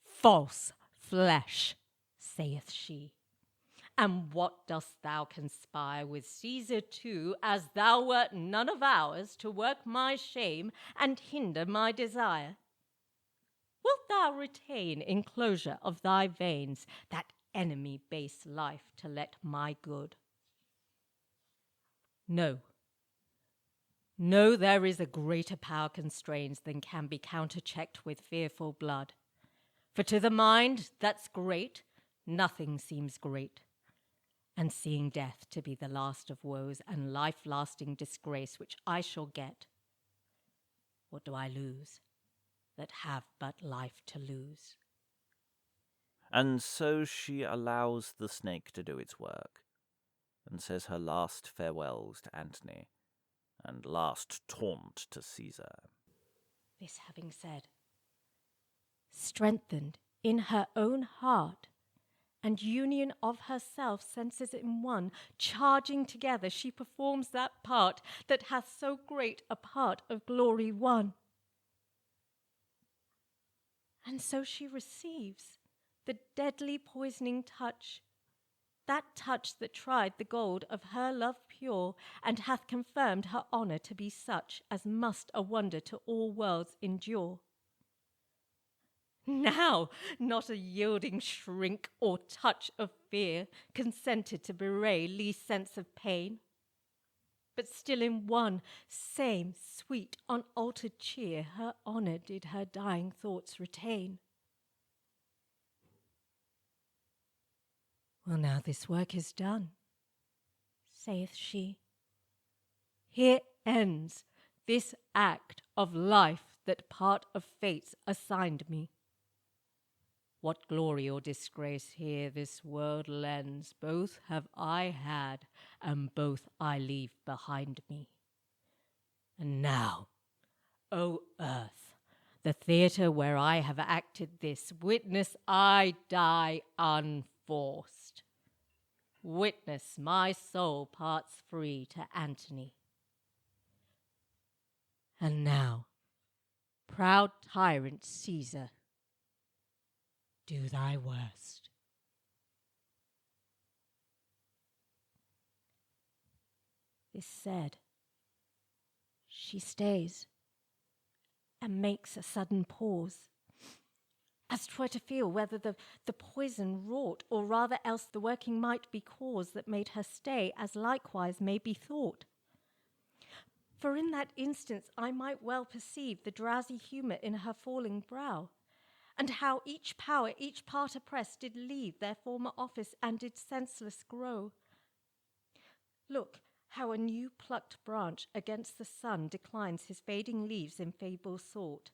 False flesh, saith she, and what dost thou conspire with Caesar too, as thou wert none of ours, to work my shame and hinder my desire? Wilt thou retain in closure of thy veins that enemy-base life to let my good? No. No, there is a greater power constrains than can be counterchecked with fearful blood. For to the mind that's great, nothing seems great. And seeing death to be the last of woes and life-lasting disgrace which I shall get, what do I lose that have but life to lose? And so she allows the snake to do its work, and says her last farewells to Antony, and last taunt to Caesar. This having said, strengthened in her own heart, and union of herself senses in one, charging together, she performs that part that hath so great a part of glory won. And so she receives the deadly poisoning touch, that touch that tried the gold of her love pure, and hath confirmed her honour to be such as must a wonder to all worlds endure. Now not a yielding shrink or touch of fear consented to bewray least sense of pain, but still in one same sweet unaltered cheer her honour did her dying thoughts retain. Well, now this work is done, saith she. Here ends this act of life that part of fate's assigned me. What glory or disgrace here this world lends, both have I had, and both I leave behind me. And now, O earth, the theatre where I have acted this, witness I die unforced. Witness my soul parts free to Antony. And now, Proud tyrant Caesar, do thy worst. This said, she stays and makes a sudden pause, as 'twere to feel whether the poison wrought, or rather else the working might be cause that made her stay, as likewise may be thought. For in that instance I might well perceive the drowsy humour in her falling brow, and how each power, each part oppressed, did leave their former office and did senseless grow. Look, how a new plucked branch against the sun declines his fading leaves in feeble sort.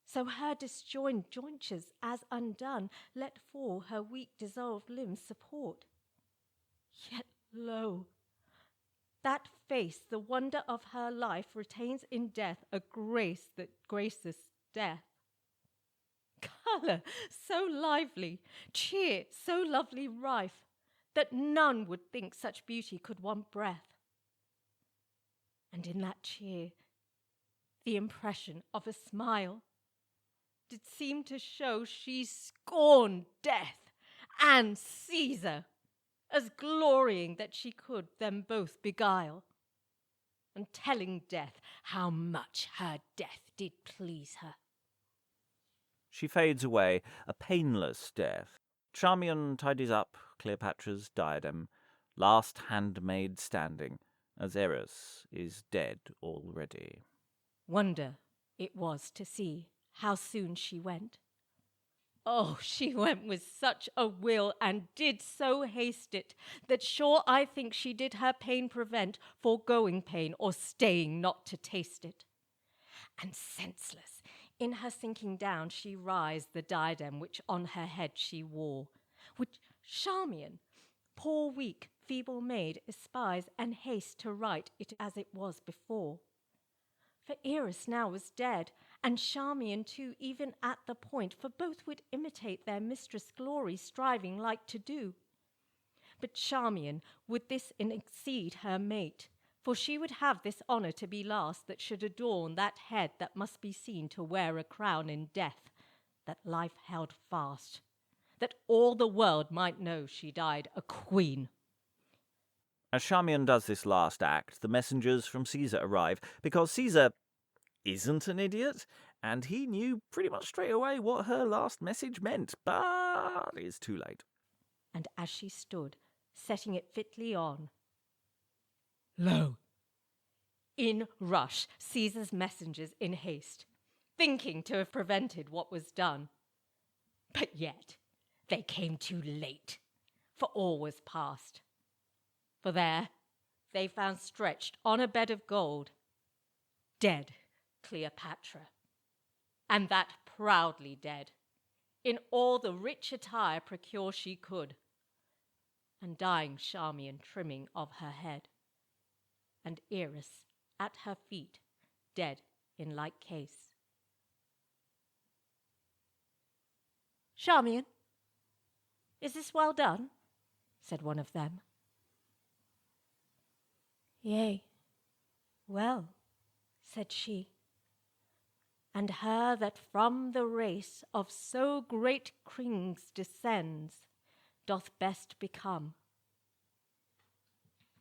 So her disjoined jointures, as undone, let fall her weak dissolved limbs support. Yet lo, that face, the wonder of her life, retains in death a grace that graces death. Colour so lively, cheer so lovely rife, that none would think such beauty could want breath. And in that cheer, the impression of a smile did seem to show she scorned death and Caesar, as glorying that she could them both beguile, and telling death how much her death did please her. She fades away, a painless death. Charmian tidies up Cleopatra's diadem, last handmaid standing, as Eros is dead already. Wonder it was to see how soon she went. Oh, she went with such a will, and did so haste it, that sure I think she did her pain prevent, foregoing pain, or staying not to taste it. And senseless, in her sinking down, she rised the diadem which on her head she wore, which Charmian, poor weak feeble maid, espies, and haste to right it as it was before. For Eros now was dead, and Charmian too, even at the point, for both would imitate their mistress' glory, striving like to do. But Charmian would this exceed her mate, for she would have this honour to be last that should adorn that head that must be seen to wear a crown in death, that life held fast, that all the world might know she died a queen. As Charmian does this last act, the messengers from Caesar arrive, because Caesar isn't an idiot, and he knew pretty much straight away what her last message meant, but it's too late. And as she stood, setting it fitly on, lo, in rush Caesar's messengers in haste, thinking to have prevented what was done. But yet they came too late, for all was past. For there they found stretched on a bed of gold, dead Cleopatra, and that proudly dead, in all the rich attire procure she could, and dying Charmian trimming of her head, and Eros at her feet, dead in like case. Charmian, is this well done? Said one of them. Yea, well, said she, and her that from the race of so great kings descends doth best become.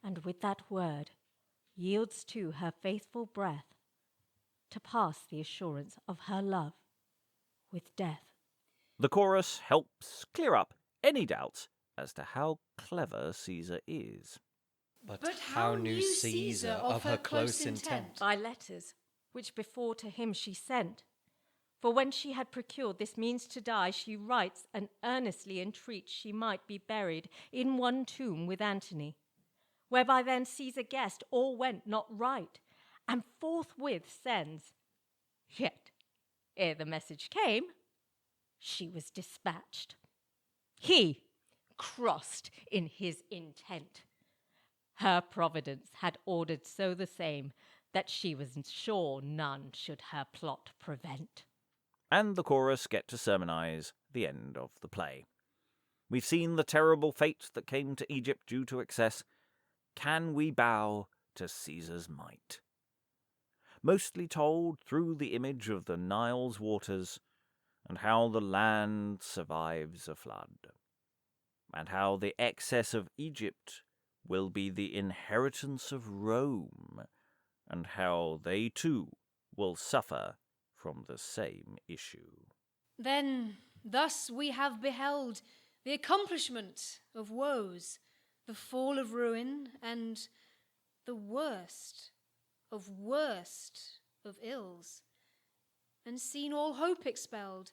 And with that word yields to her faithful breath to pass the assurance of her love with death. The chorus helps clear up any doubts as to how clever Caesar is. But how knew Caesar of her close intent? By letters, which before to him she sent. For when she had procured this means to die, she writes and earnestly entreats she might be buried in one tomb with Antony, whereby then Caesar guessed all went not right, and forthwith sends. Yet, ere the message came, she was dispatched. He crossed in his intent. Her providence had ordered so the same, that she was sure none should her plot prevent. And the chorus get to sermonize the end of the play. We've seen the terrible fate that came to Egypt due to excess. Can we bow to Caesar's might? mostly told through the image of the Nile's waters, and how the land survives a flood, and how the excess of Egypt will be the inheritance of Rome, and how they too will suffer from the same issue. Then, thus we have beheld the accomplishment of woes, the fall of ruin, and the worst of ills, and seen all hope expelled,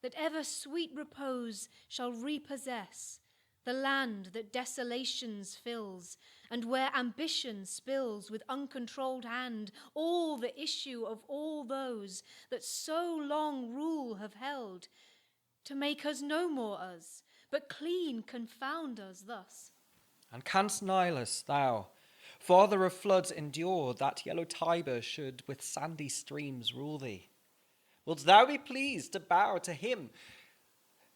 that ever sweet repose shall repossess the land that desolations fills, and where ambition spills with uncontrolled hand all the issue of all those that so long rule have held, to make us no more us, but clean confound us thus. And canst Nilus, thou, father of floods, endure that yellow Tiber should with sandy streams rule thee? Wilt thou be pleased to bow to him,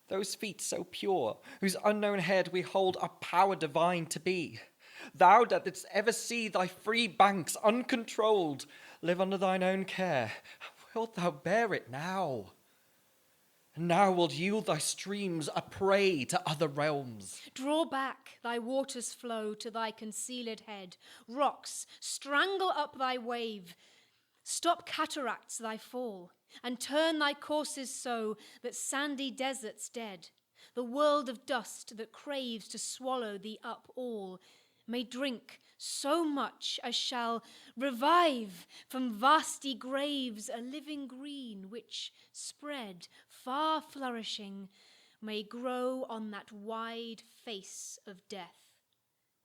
those feet so pure, whose unknown head we hold a power divine to be? Thou that didst ever see thy free banks uncontrolled live under thine own care, wilt thou bear it now? And now wilt yield thy streams a prey to other realms? Draw back thy waters' flow to thy concealed head. Rocks, strangle up thy wave. Stop cataracts thy fall, and turn thy courses so that sandy deserts dead, the world of dust that craves to swallow thee up all, may drink so much as shall revive from vasty graves a living green, which, spread far flourishing, may grow on that wide face of death,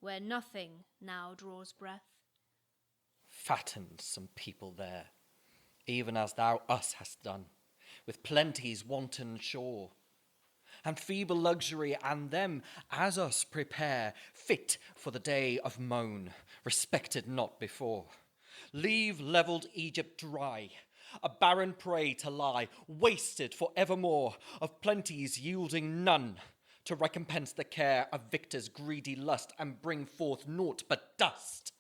where nothing now draws breath. Fattened some people there, even as thou us hast done, with plenty's wanton shore, and feeble luxury, and them as us prepare, fit for the day of moan, respected not before. Leave levelled Egypt dry, a barren prey to lie, wasted for evermore, of plenty's yielding none, to recompense the care of victor's greedy lust, and bring forth naught but dust.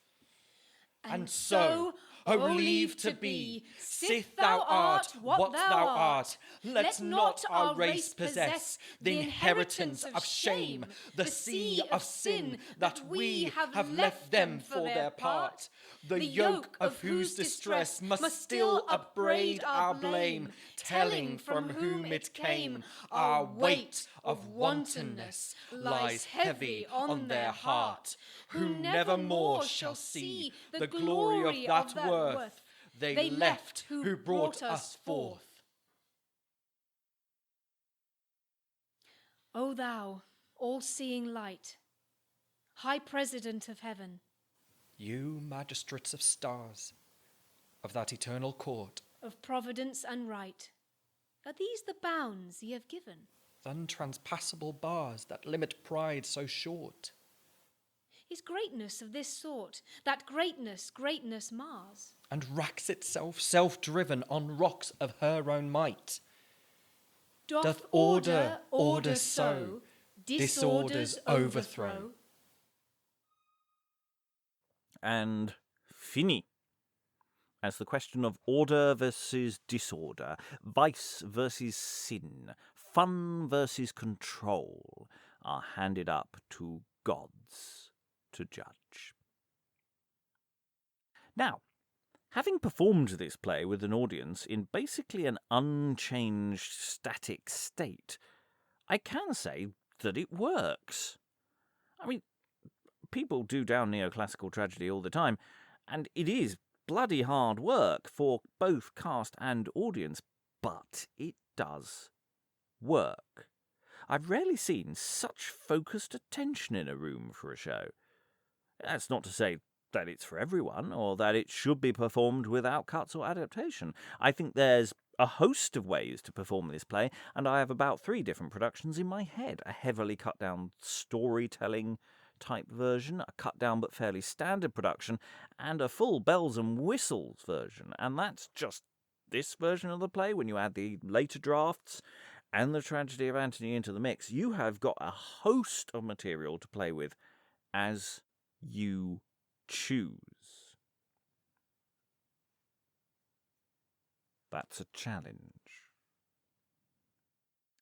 And so, O leave to be, sith thou art what thou art, let not our race possess the inheritance of shame, the sea of sin that we have left them for their part, the yoke of whose distress must still upbraid our blame, telling from whom it came. Our weight of wantonness lies heavy on their heart, who never more shall see the glory of that worth they left who brought us forth. O thou, all-seeing light, high president of heaven, you magistrates of stars, of that eternal court, of providence and right, are these the bounds ye have given? The untranspassable bars that limit pride so short. Is greatness of this sort, that greatness mars? And racks itself self-driven on rocks of her own might. Doth order so, disorders overthrow. And fini, as the question of order versus disorder, vice versus sin, fun versus control are handed up to gods to judge. Now, having performed this play with an audience in basically an unchanged static state, I can say that it works. I mean, people do down neoclassical tragedy all the time, and it is bloody hard work for both cast and audience, but it does work. I've rarely seen such focused attention in a room for a show. That's not to say that it's for everyone, or that it should be performed without cuts or adaptation. I think there's a host of ways to perform this play, and I have about 3 different productions in my head. A heavily cut-down storytelling type version, a cut-down but fairly standard production, and a full bells and whistles version. And that's just this version of the play. When you add the later drafts and the tragedy of Antony into the mix, you have got a host of material to play with as you choose. That's a challenge.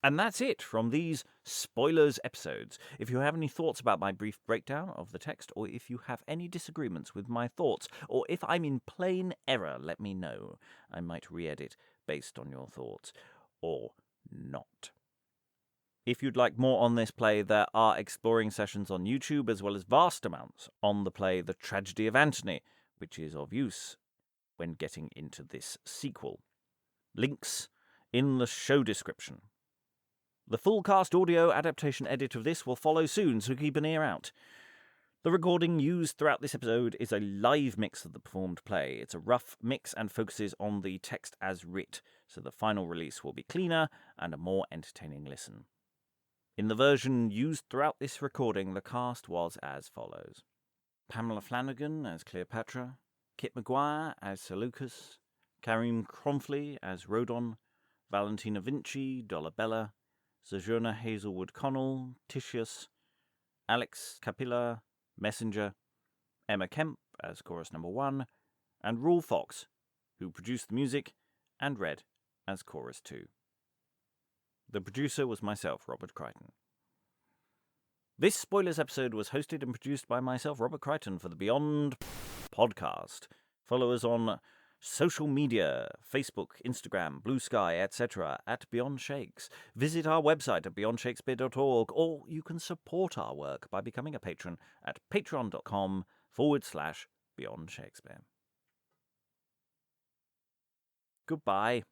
And that's it from these spoilers episodes. If you have any thoughts about my brief breakdown of the text, or if you have any disagreements with my thoughts, or if I'm in plain error, let me know. I might re-edit based on your thoughts, or not. If you'd like more on this play, there are exploring sessions on YouTube, as well as vast amounts on the play The Tragedy of Antony, which is of use when getting into this sequel. Links in the show description. The full cast audio adaptation edit of this will follow soon, so keep an ear out. The recording used throughout this episode is a live mix of the performed play. It's a rough mix and focuses on the text as writ, so the final release will be cleaner and a more entertaining listen. In the version used throughout this recording, the cast was as follows. Pamela Flanagan as Cleopatra, McGuire as Seleucus, Karim Kronfli as Rodon, Valentina Vinci, Dolabella, Sojourner Hazelwood-Connell, Titius, Alex Kapila, Messenger, Emma Kemp as chorus number 1, and Roel Fox, who produced the music and read as chorus 2. The producer was myself, Robert Crighton. This spoilers episode was hosted and produced by myself, Robert Crighton, for the Beyond Podcast. Follow us on social media, Facebook, Instagram, Blue Sky, etc. at Beyond Shakes. Visit our website at beyondshakespeare.org, or you can support our work by becoming a patron at patreon.com/Beyond Shakespeare. Goodbye.